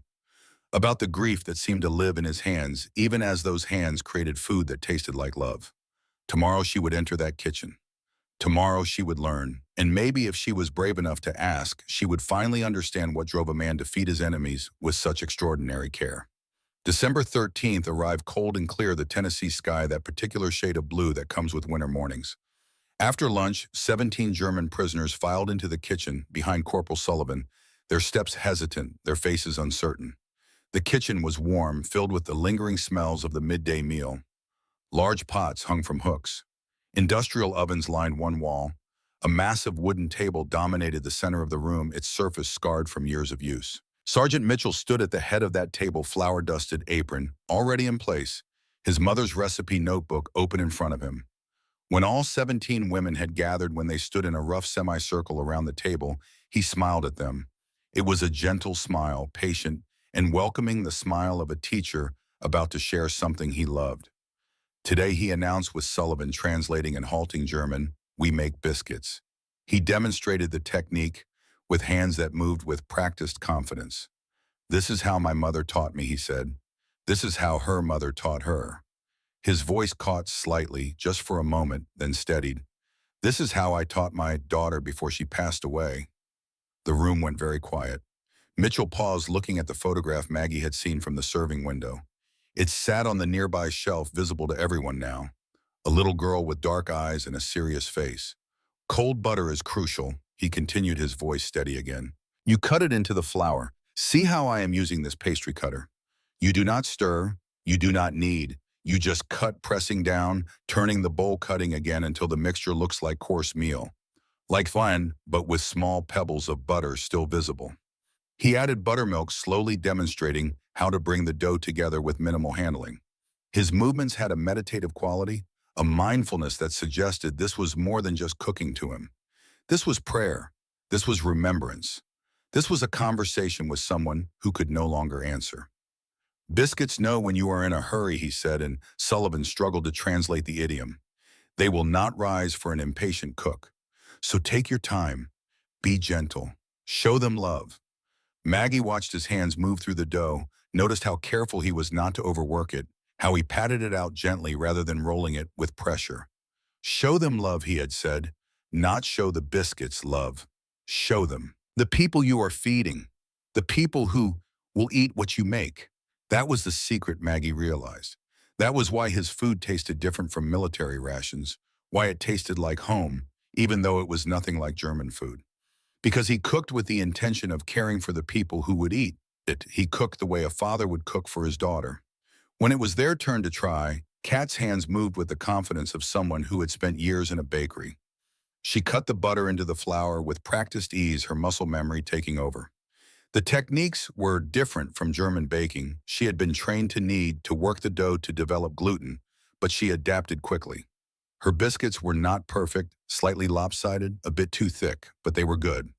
about the grief that seemed to live in his hands, even as those hands created food that tasted like love. Tomorrow she would enter that kitchen. Tomorrow she would learn, and maybe if she was brave enough to ask, she would finally understand what drove a man to feed his enemies with such extraordinary care. December 13th arrived cold and clear, the Tennessee sky, that particular shade of blue that comes with winter mornings. After lunch, 17 German prisoners filed into the kitchen behind Corporal Sullivan, their steps hesitant, their faces uncertain. The kitchen was warm, filled with the lingering smells of the midday meal. Large pots hung from hooks. Industrial ovens lined one wall. A massive wooden table dominated the center of the room, its surface scarred from years of use. Sergeant Mitchell stood at the head of that table, flour-dusted apron already in place, his mother's recipe notebook open in front of him. When all 17 women had gathered, when they stood in a rough semicircle around the table, he smiled at them. It was a gentle smile, patient and welcoming, the smile of a teacher about to share something he loved. Today, he announced, with Sullivan translating in halting German, "We make biscuits." He demonstrated the technique. with hands that moved with practiced confidence. "This is how my mother taught me," he said. "This is how her mother taught her." His voice caught slightly, just for a moment, then steadied. "This is how I taught my daughter before she passed away." The room went very quiet. Mitchell paused, looking at the photograph Maggie had seen from the serving window. It sat on the nearby shelf, visible to everyone now. A little girl with dark eyes and a serious face. "Cold butter is crucial," he continued, his voice steady again. "You cut it into the flour. See how I am using this pastry cutter. You do not stir, you do not knead. You just cut, pressing down, turning the bowl, cutting again until the mixture looks like coarse meal. Like flan, but with small pebbles of butter still visible." He added buttermilk, slowly demonstrating how to bring the dough together with minimal handling. His movements had a meditative quality, a mindfulness that suggested this was more than just cooking to him. This was prayer. This was remembrance. This was a conversation with someone who could no longer answer. "Biscuits know when you are in a hurry," he said, and Sullivan struggled to translate the idiom. "They will not rise for an impatient cook. So take your time. Be gentle. Show them love." Maggie watched his hands move through the dough, noticed how careful he was not to overwork it, how he patted it out gently rather than rolling it with pressure. "Show them love," he had said. "Not show the biscuits love. Show them. The people you are feeding. The people who will eat what you make." That was the secret, Maggie realized. That was why his food tasted different from military rations, why it tasted like home, even though it was nothing like German food. Because he cooked with the intention of caring for the people who would eat it. He cooked the way a father would cook for his daughter. When it was their turn to try, Kat's hands moved with the confidence of someone who had spent years in a bakery. She cut the butter into the flour with practiced ease, her muscle memory taking over. The techniques were different from German baking. She had been trained to knead, to work the dough to develop gluten, but she adapted quickly. Her biscuits were not perfect, slightly lopsided, a bit too thick, but they were good.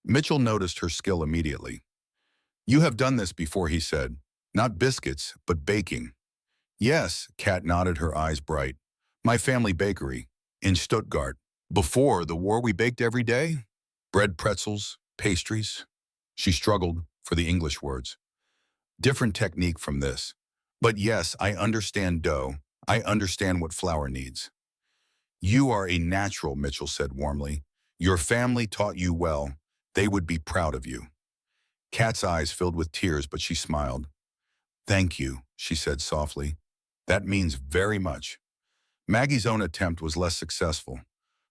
Mitchell noticed her skill immediately. "You have done this before," he said. "Not biscuits, but baking." "Yes," Kat nodded, her eyes bright. "My family bakery, in Stuttgart. Before the war we baked every day. Bread, pretzels, pastries." She struggled for the English words. "Different technique from this. But yes, I understand dough. I understand what flour needs." "You are a natural," Mitchell said warmly. "Your family taught you well. They would be proud of you." Kat's eyes filled with tears, but she smiled. "Thank you," she said softly. "That means very much." Maggie's own attempt was less successful.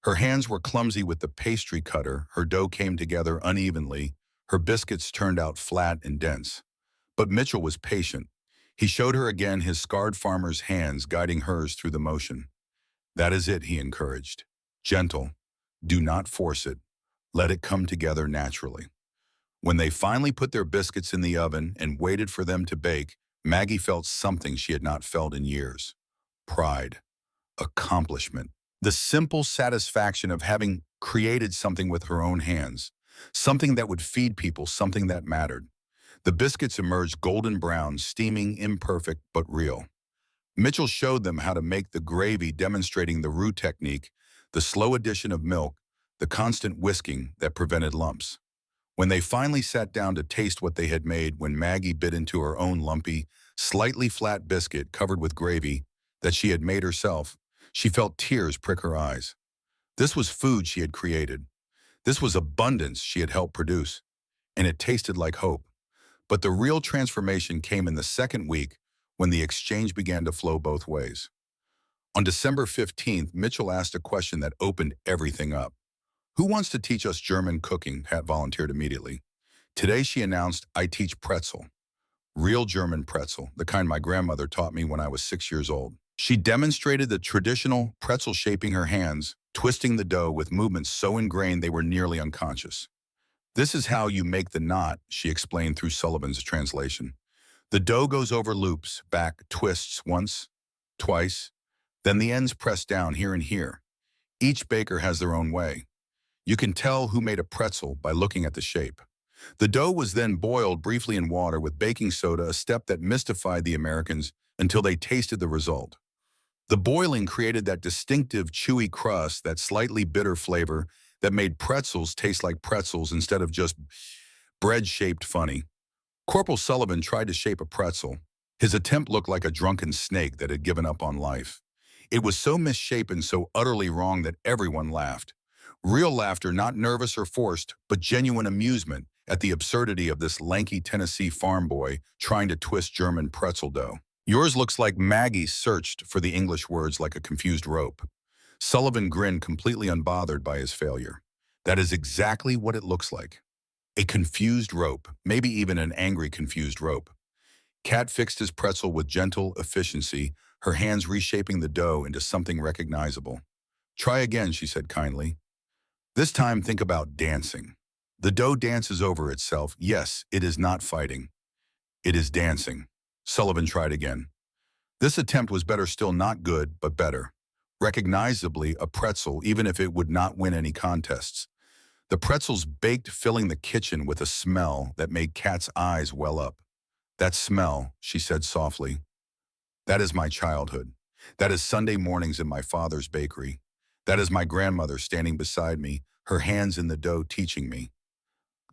Her hands were clumsy with the pastry cutter, her dough came together unevenly, her biscuits turned out flat and dense. But Mitchell was patient. He showed her again his scarred farmer's hands guiding hers through the motion. "That is it," he encouraged. "Gentle. Do not force it. Let it come together naturally." When they finally put their biscuits in the oven and waited for them to bake, Maggie felt something she had not felt in years. Pride. Accomplishment. The simple satisfaction of having created something with her own hands. Something that would feed people, something that mattered. The biscuits emerged golden brown, steaming, imperfect, but real. Mitchell showed them how to make the gravy, demonstrating the roux technique, the slow addition of milk, the constant whisking that prevented lumps. When they finally sat down to taste what they had made, when Maggie bit into her own lumpy, slightly flat biscuit covered with gravy that she had made herself, she felt tears prick her eyes. This was food she had created. This was abundance she had helped produce, and it tasted like hope. But the real transformation came in the second week when the exchange began to flow both ways. On December 15th, Mitchell asked a question that opened everything up. "Who wants to teach us German cooking?" Pat volunteered immediately. Today, she announced, "I teach pretzel. Real German pretzel, the kind my grandmother taught me when I was 6 years old." She demonstrated the traditional pretzel, shaping her hands, twisting the dough with movements so ingrained they were nearly unconscious. "This is how you make the knot," she explained through Sullivan's translation. "The dough goes over loops, back, twists once, twice, then the ends press down here and here. Each baker has their own way. You can tell who made a pretzel by looking at the shape." The dough was then boiled briefly in water with baking soda, a step that mystified the Americans until they tasted the result. The boiling created that distinctive chewy crust, that slightly bitter flavor that made pretzels taste like pretzels instead of just bread-shaped funny. Corporal Sullivan tried to shape a pretzel. His attempt looked like a drunken snake that had given up on life. It was so misshapen, so utterly wrong that everyone laughed. Real laughter, not nervous or forced, but genuine amusement at the absurdity of this lanky Tennessee farm boy trying to twist German pretzel dough. Yours looks like Maggie searched for the English words like a confused rope. Sullivan grinned, completely unbothered by his failure. That is exactly what it looks like. A confused rope, maybe even an angry confused rope. Kat fixed his pretzel with gentle efficiency, her hands reshaping the dough into something recognizable. Try again, she said kindly. This time think about dancing. The dough dances over itself. Yes, it is not fighting. It is dancing. Sullivan tried again. This attempt was better still, not good, but better. Recognizably a pretzel, even if it would not win any contests. The pretzels baked, filling the kitchen with a smell that made Kat's eyes well up. That smell, she said softly, that is my childhood. That is Sunday mornings in my father's bakery. That is my grandmother standing beside me, her hands in the dough teaching me.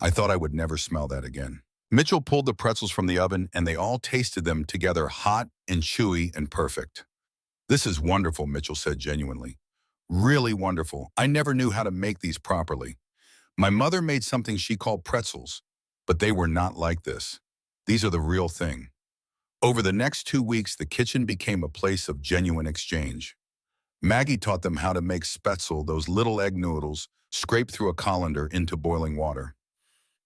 I thought I would never smell that again. Mitchell pulled the pretzels from the oven and they all tasted them together, hot and chewy and perfect. This is wonderful, Mitchell said genuinely. Really wonderful. I never knew how to make these properly. My mother made something she called pretzels, but they were not like this. These are the real thing. Over the next 2 weeks, the kitchen became a place of genuine exchange. Maggie taught them how to make spätzle, those little egg noodles, scraped through a colander into boiling water.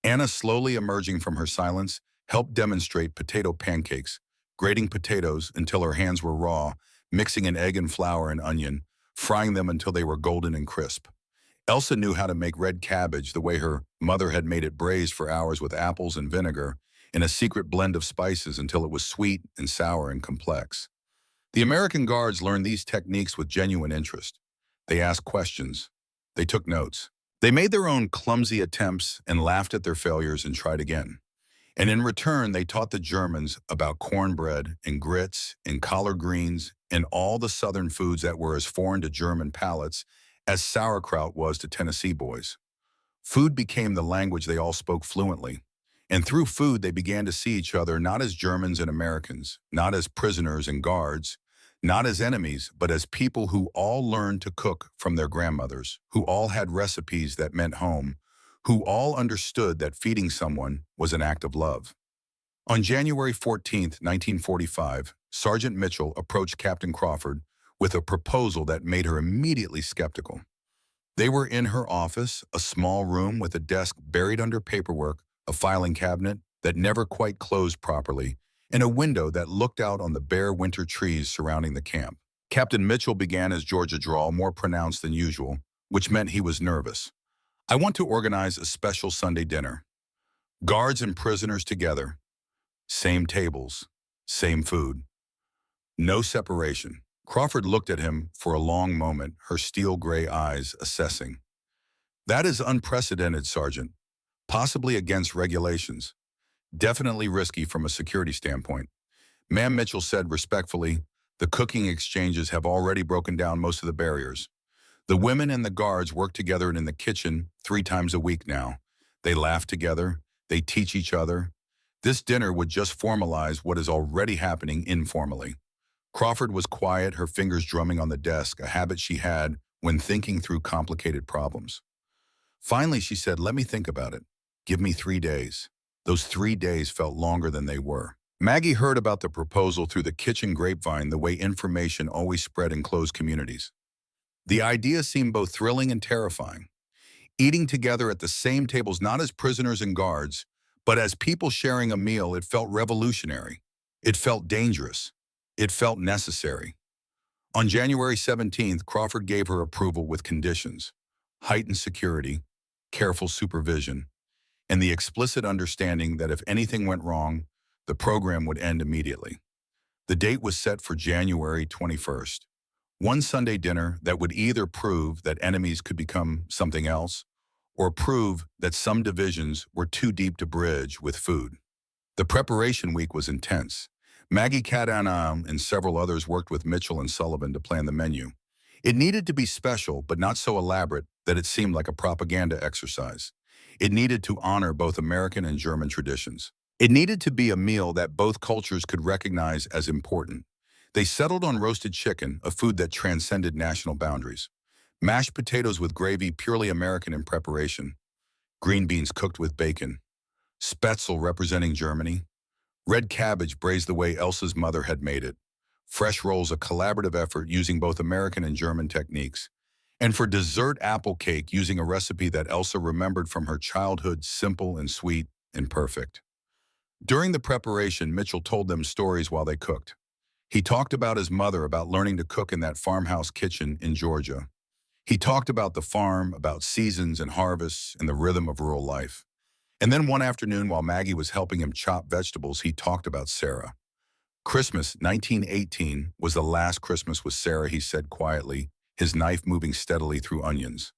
Anna, slowly emerging from her silence, helped demonstrate potato pancakes, grating potatoes until her hands were raw, mixing an egg and flour and onion, frying them until they were golden and crisp. Elsa knew how to make red cabbage the way her mother had made it, braised for hours with apples and vinegar in a secret blend of spices until it was sweet and sour and complex. The American Guards learned these techniques with genuine interest. They asked questions. They took notes. They made their own clumsy attempts and laughed at their failures and tried again. And in return, they taught the Germans about cornbread and grits and collard greens and all the southern foods that were as foreign to German palates as sauerkraut was to Tennessee boys. Food became the language they all spoke fluently. And through food, they began to see each other not as Germans and Americans, not as prisoners and guards, not as enemies, but as people who all learned to cook from their grandmothers, who all had recipes that meant home, who all understood that feeding someone was an act of love. On January 14, 1945, Sergeant Mitchell approached Captain Crawford with a proposal that made her immediately skeptical. They were in her office, a small room with a desk buried under paperwork, a filing cabinet that never quite closed properly, and a window that looked out on the bare winter trees surrounding the camp. Captain Mitchell began his Georgia drawl, more pronounced than usual, which meant he was nervous. I want to organize a special Sunday dinner. Guards and prisoners together. Same tables, same food. No separation. Crawford looked at him for a long moment, her steel gray eyes assessing. That is unprecedented, Sergeant. Possibly against regulations. Definitely risky from a security standpoint. Ma'am, Mitchell said respectfully, the cooking exchanges have already broken down most of the barriers. The women and the guards work together in the kitchen 3 times a week now. They laugh together. They teach each other. This dinner would just formalize what is already happening informally. Crawford was quiet, her fingers drumming on the desk, a habit she had when thinking through complicated problems. Finally, she said, let me think about it. Give me 3 days. Those 3 days felt longer than they were. Maggie heard about the proposal through the kitchen grapevine, the way information always spread in closed communities. The idea seemed both thrilling and terrifying. Eating together at the same tables, not as prisoners and guards, but as people sharing a meal, it felt revolutionary. It felt dangerous. It felt necessary. On January 17th, Crawford gave her approval with conditions: heightened security, careful supervision, and the explicit understanding that if anything went wrong, the program would end immediately. The date was set for January 21st. One Sunday dinner that would either prove that enemies could become something else or prove that some divisions were too deep to bridge with food. The preparation week was intense. Maggie, Kat, and several others worked with Mitchell and Sullivan to plan the menu. It needed to be special, but not so elaborate that it seemed like a propaganda exercise. It needed to honor both American and German traditions. It needed to be a meal that both cultures could recognize as important. They settled on roasted chicken, a food that transcended national boundaries. Mashed potatoes with gravy, purely American in preparation. Green beans cooked with bacon. Spätzle representing Germany. Red cabbage braised the way Elsa's mother had made it. Fresh rolls, a collaborative effort using both American and German techniques. And for dessert, apple cake, using a recipe that Elsa remembered from her childhood, simple and sweet and perfect. During the preparation, Mitchell told them stories while they cooked. He talked about his mother, about learning to cook in that farmhouse kitchen in Georgia. He talked about the farm, about seasons and harvests and the rhythm of rural life. And then one afternoon, while Maggie was helping him chop vegetables, he talked about Sarah. Christmas 1918 was the last Christmas with Sarah, he said quietly, his knife moving steadily through onions.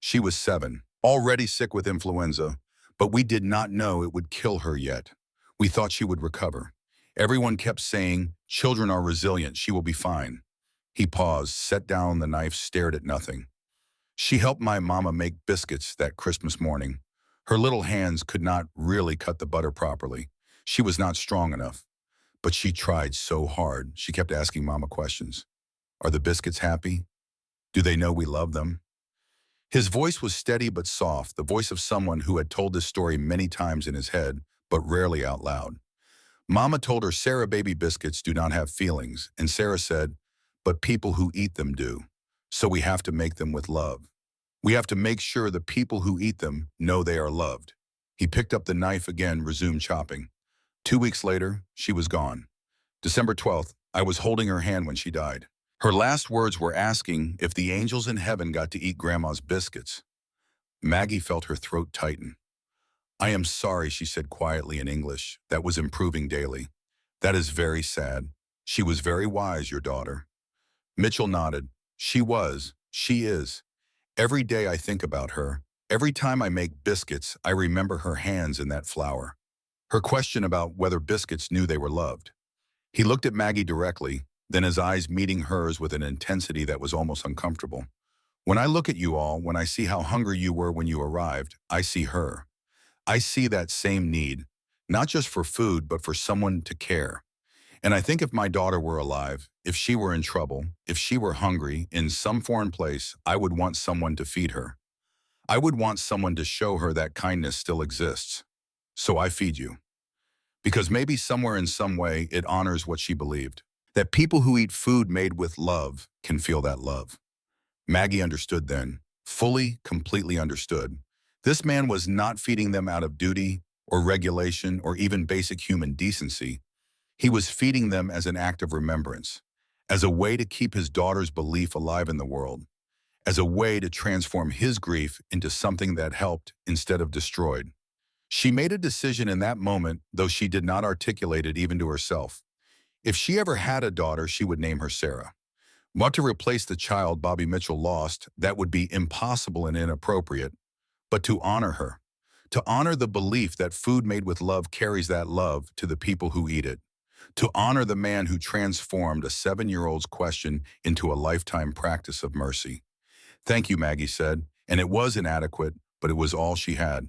She was 7, already sick with influenza, but we did not know it would kill her yet. We thought she would recover. Everyone kept saying, "Children are resilient, she will be fine." He paused, set down the knife, stared at nothing. She helped my mama make biscuits that Christmas morning. Her little hands could not really cut the butter properly. She was not strong enough. But she tried so hard. She kept asking Mama questions. Are the biscuits happy? Do they know we love them? His voice was steady but soft, the voice of someone who had told this story many times in his head, but rarely out loud. Mama told her Sarah, baby biscuits do not have feelings, and Sarah said, but people who eat them do. So we have to make them with love. We have to make sure the people who eat them know they are loved. He picked up the knife again, resumed chopping. 2 weeks later, she was gone. December 12th, I was holding her hand when she died. Her last words were asking if the angels in heaven got to eat Grandma's biscuits. Maggie felt her throat tighten. I am sorry, she said quietly in English, that was improving daily. That is very sad. She was very wise, your daughter. Mitchell nodded. She was. She is. Every day I think about her. Every time I make biscuits, I remember her hands in that flour. Her question about whether biscuits knew they were loved. He looked at Maggie directly, then his eyes meeting hers with an intensity that was almost uncomfortable. When I look at you all, when I see how hungry you were when you arrived, I see her. I see that same need, not just for food, but for someone to care. And I think if my daughter were alive, if she were in trouble, if she were hungry in some foreign place, I would want someone to feed her. I would want someone to show her that kindness still exists. So I feed you. Because maybe somewhere in some way it honors what she believed. That people who eat food made with love can feel that love. Maggie understood then, fully, completely understood. This man was not feeding them out of duty or regulation or even basic human decency. He was feeding them as an act of remembrance, as a way to keep his daughter's belief alive in the world, as a way to transform his grief into something that helped instead of destroyed. She made a decision in that moment, though she did not articulate it even to herself. If she ever had a daughter, she would name her Sarah. Not to replace the child Bobby Mitchell lost, that would be impossible and inappropriate, but to honor her, to honor the belief that food made with love carries that love to the people who eat it, to honor the man who transformed a 7-year-old's question into a lifetime practice of mercy. Thank you, Maggie said, and it was inadequate, but it was all she had.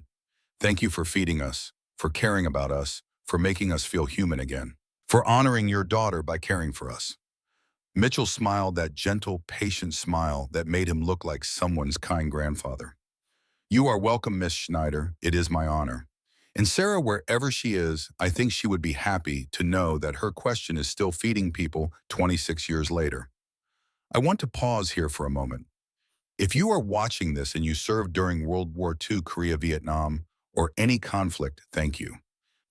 Thank you for feeding us, for caring about us, for making us feel human again, for honoring your daughter by caring for us. Mitchell smiled, that gentle, patient smile that made him look like someone's kind grandfather. You are welcome, Miss Schneider. It is my honor. And Sarah, wherever she is, I think she would be happy to know that her question is still feeding people 26 years later. I want to pause here for a moment. If you are watching this and you served during World War II, Korea, Vietnam, or any conflict, thank you.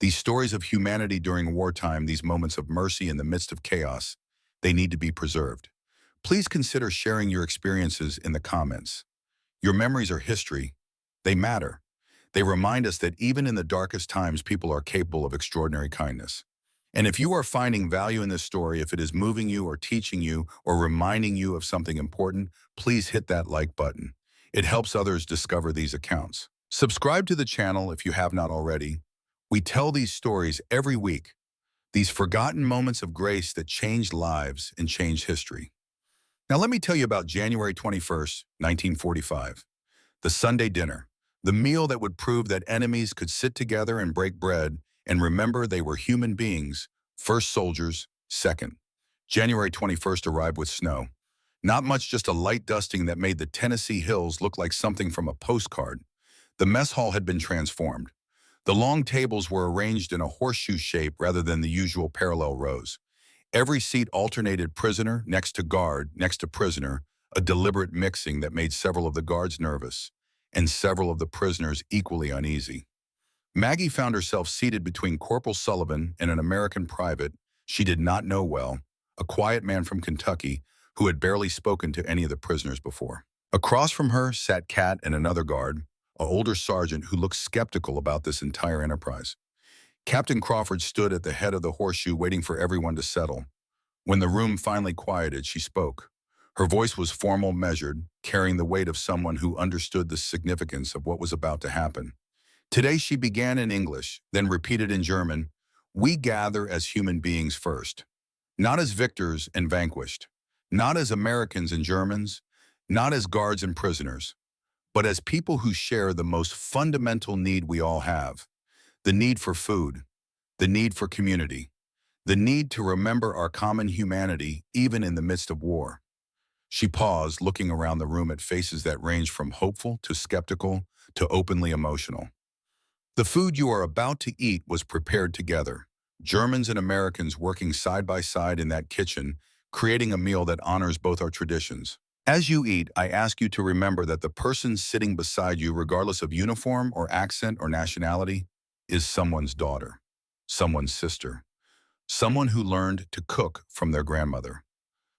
These stories of humanity during wartime, these moments of mercy in the midst of chaos, they need to be preserved. Please consider sharing your experiences in the comments. Your memories are history. They matter. They remind us that even in the darkest times, people are capable of extraordinary kindness. And if you are finding value in this story, if it is moving you or teaching you or reminding you of something important, please hit that like button. It helps others discover these accounts. Subscribe to the channel if you have not already. We tell these stories every week, these forgotten moments of grace that changed lives and changed history. Now let me tell you about January 21st, 1945. The Sunday dinner. The meal that would prove that enemies could sit together and break bread and remember they were human beings. First soldiers, second. January 21st arrived with snow. Not much, just a light dusting that made the Tennessee hills look like something from a postcard. The mess hall had been transformed. The long tables were arranged in a horseshoe shape rather than the usual parallel rows. Every seat alternated prisoner next to guard, next to prisoner, a deliberate mixing that made several of the guards nervous, and several of the prisoners equally uneasy. Maggie found herself seated between Corporal Sullivan and an American private she did not know well, a quiet man from Kentucky who had barely spoken to any of the prisoners before. Across from her sat Kat and another guard, an older sergeant who looked skeptical about this entire enterprise. Captain Crawford stood at the head of the horseshoe waiting for everyone to settle. When the room finally quieted, she spoke. Her voice was formal, measured, carrying the weight of someone who understood the significance of what was about to happen. Today she began in English, then repeated in German. We gather as human beings first, not as victors and vanquished, not as Americans and Germans, not as guards and prisoners, but as people who share the most fundamental need we all have, the need for food, the need for community, the need to remember our common humanity even in the midst of war. She paused, looking around the room at faces that ranged from hopeful to skeptical to openly emotional. The food you are about to eat was prepared together, Germans and Americans working side by side in that kitchen, creating a meal that honors both our traditions. As you eat, I ask you to remember that the person sitting beside you, regardless of uniform or accent or nationality, is someone's daughter, someone's sister, someone who learned to cook from their grandmother,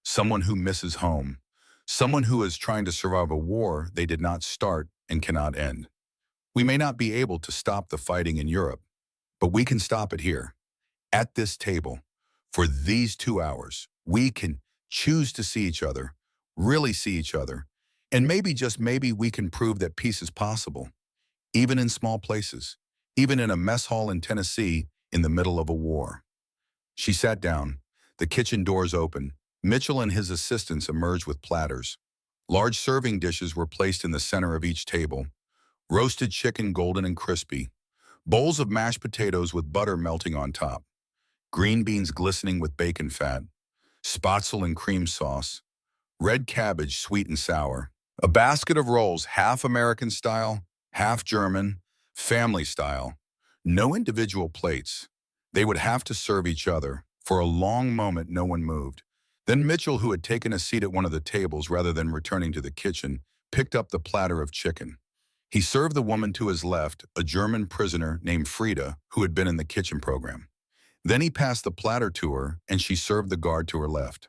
someone who misses home, someone who is trying to survive a war they did not start and cannot end. We may not be able to stop the fighting in Europe, but we can stop it here. At this table, for these 2 hours, we can choose to see each other, really see each other, and maybe, just maybe, we can prove that peace is possible, even in small places, even in a mess hall in Tennessee in the middle of a war. She sat down. The kitchen doors opened. Mitchell and his assistants emerged with platters. Large serving dishes were placed in the center of each table. Roasted chicken, golden and crispy. Bowls of mashed potatoes with butter melting on top. Green beans glistening with bacon fat. Spatzel and cream sauce. Red cabbage, sweet and sour. A basket of rolls, half American style, half German, family style. No individual plates. They would have to serve each other. For a long moment, no one moved. Then Mitchell, who had taken a seat at one of the tables rather than returning to the kitchen, picked up the platter of chicken. He served the woman to his left, a German prisoner named Frida, who had been in the kitchen program. Then he passed the platter to her, and she served the guard to her left.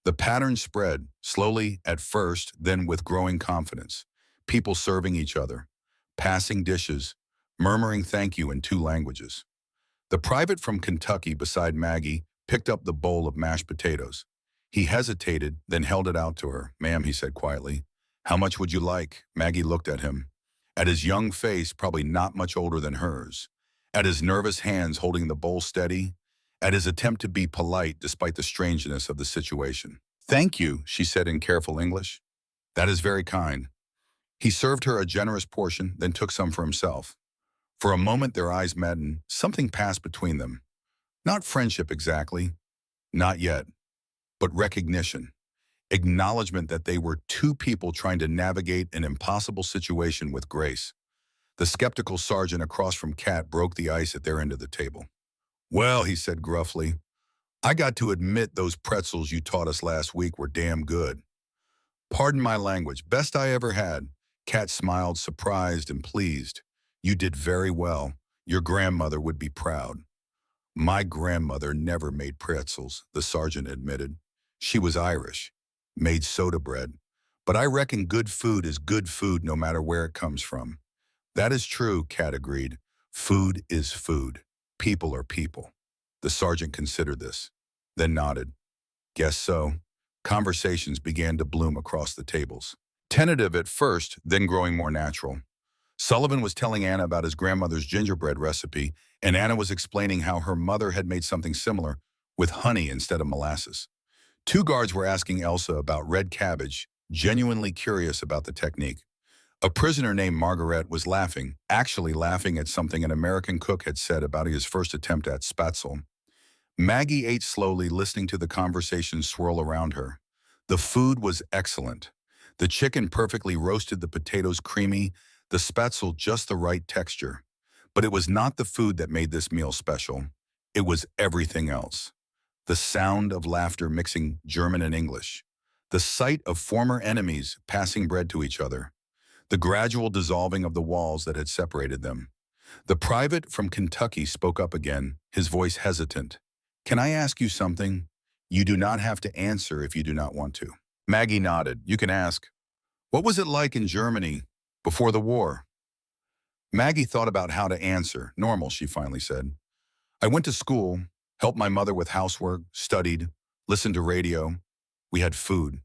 The pattern spread, slowly at first, then with growing confidence. People serving each other, passing dishes, murmuring thank you in 2 languages. The private from Kentucky beside Maggie picked up the bowl of mashed potatoes. He hesitated, then held it out to her. Ma'am, he said quietly. How much would you like? Maggie looked at him. At his young face, probably not much older than hers. At his nervous hands holding the bowl steady. At his attempt to be polite despite the strangeness of the situation. Thank you, she said in careful English. That is very kind. He served her a generous portion, then took some for himself. For a moment their eyes met and something passed between them. Not friendship exactly, not yet, but recognition. Acknowledgement that they were 2 people trying to navigate an impossible situation with grace. The skeptical sergeant across from Kat broke the ice at their end of the table. Well, he said gruffly, I got to admit those pretzels you taught us last week were damn good. Pardon my language, best I ever had. Kat smiled, surprised and pleased. You did very well. Your grandmother would be proud. My grandmother never made pretzels, the sergeant admitted. She was Irish, made soda bread. But I reckon good food is good food no matter where it comes from. That is true, Kat agreed. Food is food. People are people. The sergeant considered this, then nodded. Guess so. Conversations began to bloom across the tables. Tentative at first, then growing more natural. Sullivan was telling Anna about his grandmother's gingerbread recipe, and Anna was explaining how her mother had made something similar, with honey instead of molasses. Two guards were asking Elsa about red cabbage, genuinely curious about the technique. A prisoner named Margaret was laughing, actually laughing at something an American cook had said about his first attempt at spatzel. Maggie ate slowly, listening to the conversation swirl around her. The food was excellent. The chicken perfectly roasted, the potatoes creamy, the spatzel just the right texture. But it was not the food that made this meal special. It was everything else. The sound of laughter mixing German and English. The sight of former enemies passing bread to each other. The gradual dissolving of the walls that had separated them. The private from Kentucky spoke up again, his voice hesitant. "Can I ask you something? You do not have to answer if you do not want to." Maggie nodded. "You can ask. What was it like in Germany before the war?" Maggie thought about how to answer. "Normal," she finally said. "I went to school, helped my mother with housework, studied, listened to radio. We had food.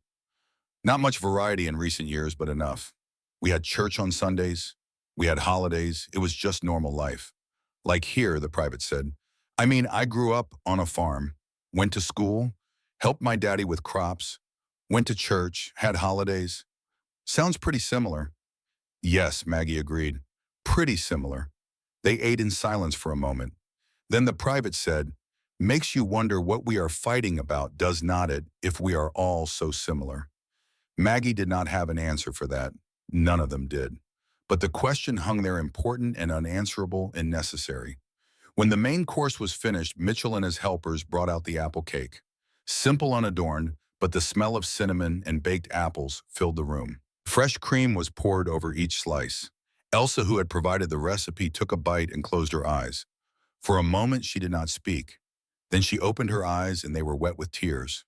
Not much variety in recent years, but enough. We had church on Sundays. We had holidays. It was just normal life." "Like here," the private said. "I mean, I grew up on a farm, went to school, helped my daddy with crops, went to church, had holidays. Sounds pretty similar." "Yes," Maggie agreed. "Pretty similar." They ate in silence for a moment. Then the private said, "Makes you wonder what we are fighting about, does not it, if we are all so similar?" Maggie did not have an answer for that. None of them did. But the question hung there, important and unanswerable and necessary. When the main course was finished, Mitchell and his helpers brought out the apple cake. Simple, unadorned, but the smell of cinnamon and baked apples filled the room. Fresh cream was poured over each slice. Elsa, who had provided the recipe, took a bite and closed her eyes. For a moment, she did not speak. Then she opened her eyes, and they were wet with tears.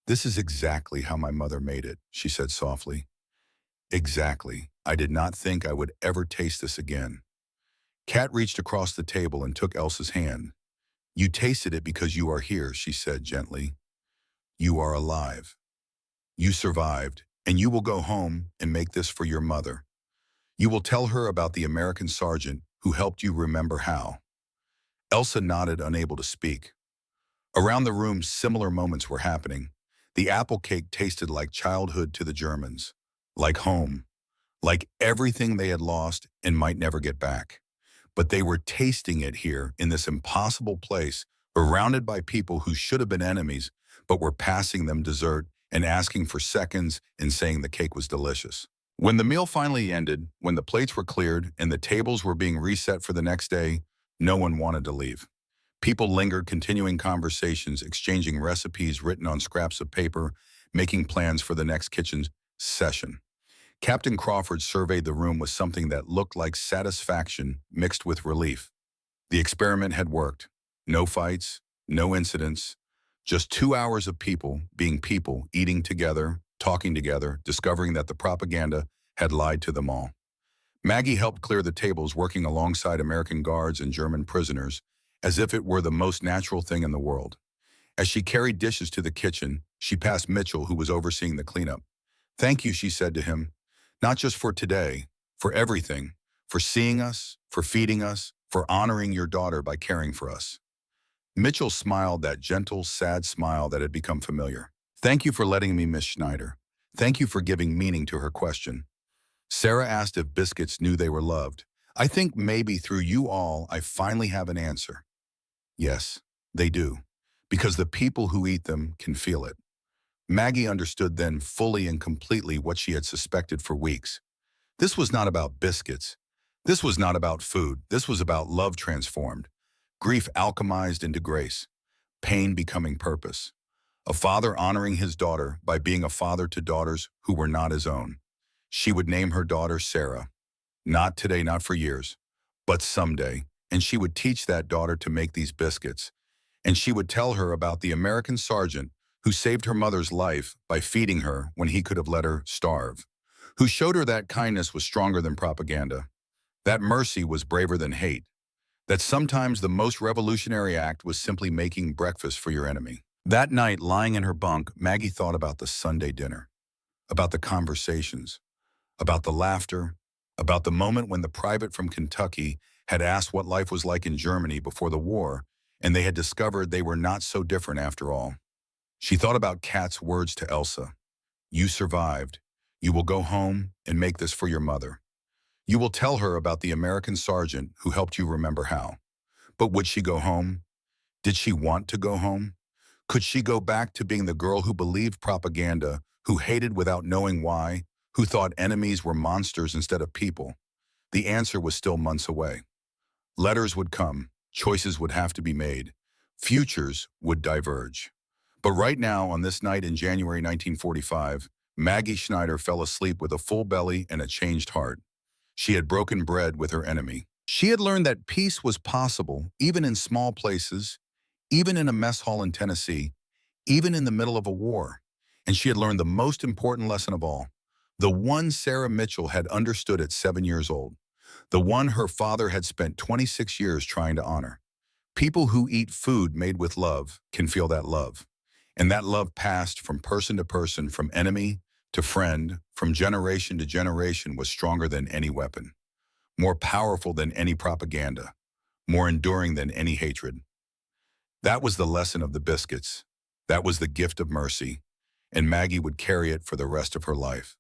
"This is exactly how my mother made it," she said softly. "Exactly. I did not think I would ever taste this again." Kat reached across the table and took Elsa's hand. "You tasted it because you are here," she said gently. "You are alive. You survived, and you will go home and make this for your mother. You will tell her about the American sergeant who helped you remember how." Elsa nodded, unable to speak. Around the room, similar moments were happening. The apple cake tasted like childhood to the Germans, like home, like everything they had lost and might never get back. But they were tasting it here in this impossible place, surrounded by people who should have been enemies, but were passing them dessert and asking for seconds and saying the cake was delicious. When the meal finally ended, when the plates were cleared and the tables were being reset for the next day, no one wanted to leave. People lingered, continuing conversations, exchanging recipes written on scraps of paper, making plans for the next kitchen session. Captain Crawford surveyed the room with something that looked like satisfaction mixed with relief. The experiment had worked. No fights, no incidents, just 2 hours of people being people, eating together, talking together, discovering that the propaganda had lied to them all. Maggie helped clear the tables, working alongside American guards and German prisoners, as if it were the most natural thing in the world. As she carried dishes to the kitchen, she passed Mitchell, who was overseeing the cleanup. "Thank you," she said to him, "not just for today, for everything, for seeing us, for feeding us, for honoring your daughter by caring for us." Mitchell smiled, that gentle, sad smile that had become familiar. "Thank you for letting me, Miss Schneider. Thank you for giving meaning to her question." Sarah asked if biscuits knew they were loved. "I think maybe through you all, I finally have an answer. Yes, they do, because the people who eat them can feel it." Maggie understood then fully and completely what she had suspected for weeks. This was not about biscuits. This was not about food. This was about love transformed, grief alchemized into grace, pain becoming purpose. A father honoring his daughter by being a father to daughters who were not his own. She would name her daughter Sarah. Not today, not for years, but someday. And she would teach that daughter to make these biscuits. And she would tell her about the American sergeant who saved her mother's life by feeding her when he could have let her starve, who showed her that kindness was stronger than propaganda, that mercy was braver than hate, that sometimes the most revolutionary act was simply making breakfast for your enemy. That night, lying in her bunk, Maggie thought about the Sunday dinner, about the conversations, about the laughter, about the moment when the private from Kentucky had asked what life was like in Germany before the war, and they had discovered they were not so different after all. She thought about Kat's words to Elsa. You survived. You will go home and make this for your mother. You will tell her about the American sergeant who helped you remember how. But would she go home? Did she want to go home? Could she go back to being the girl who believed propaganda, who hated without knowing why, who thought enemies were monsters instead of people? The answer was still months away. Letters would come, choices would have to be made, futures would diverge. But right now, on this night in January 1945, Maggie Schneider fell asleep with a full belly and a changed heart. She had broken bread with her enemy. She had learned that peace was possible, even in small places, even in a mess hall in Tennessee, even in the middle of a war. And she had learned the most important lesson of all, the one Sarah Mitchell had understood at 7 years old, the one her father had spent 26 years trying to honor. People who eat food made with love can feel that love. And that love passed from person to person, from enemy to friend, from generation to generation, was stronger than any weapon, more powerful than any propaganda, more enduring than any hatred. That was the lesson of the biscuits. That was the gift of mercy. And Maggie would carry it for the rest of her life.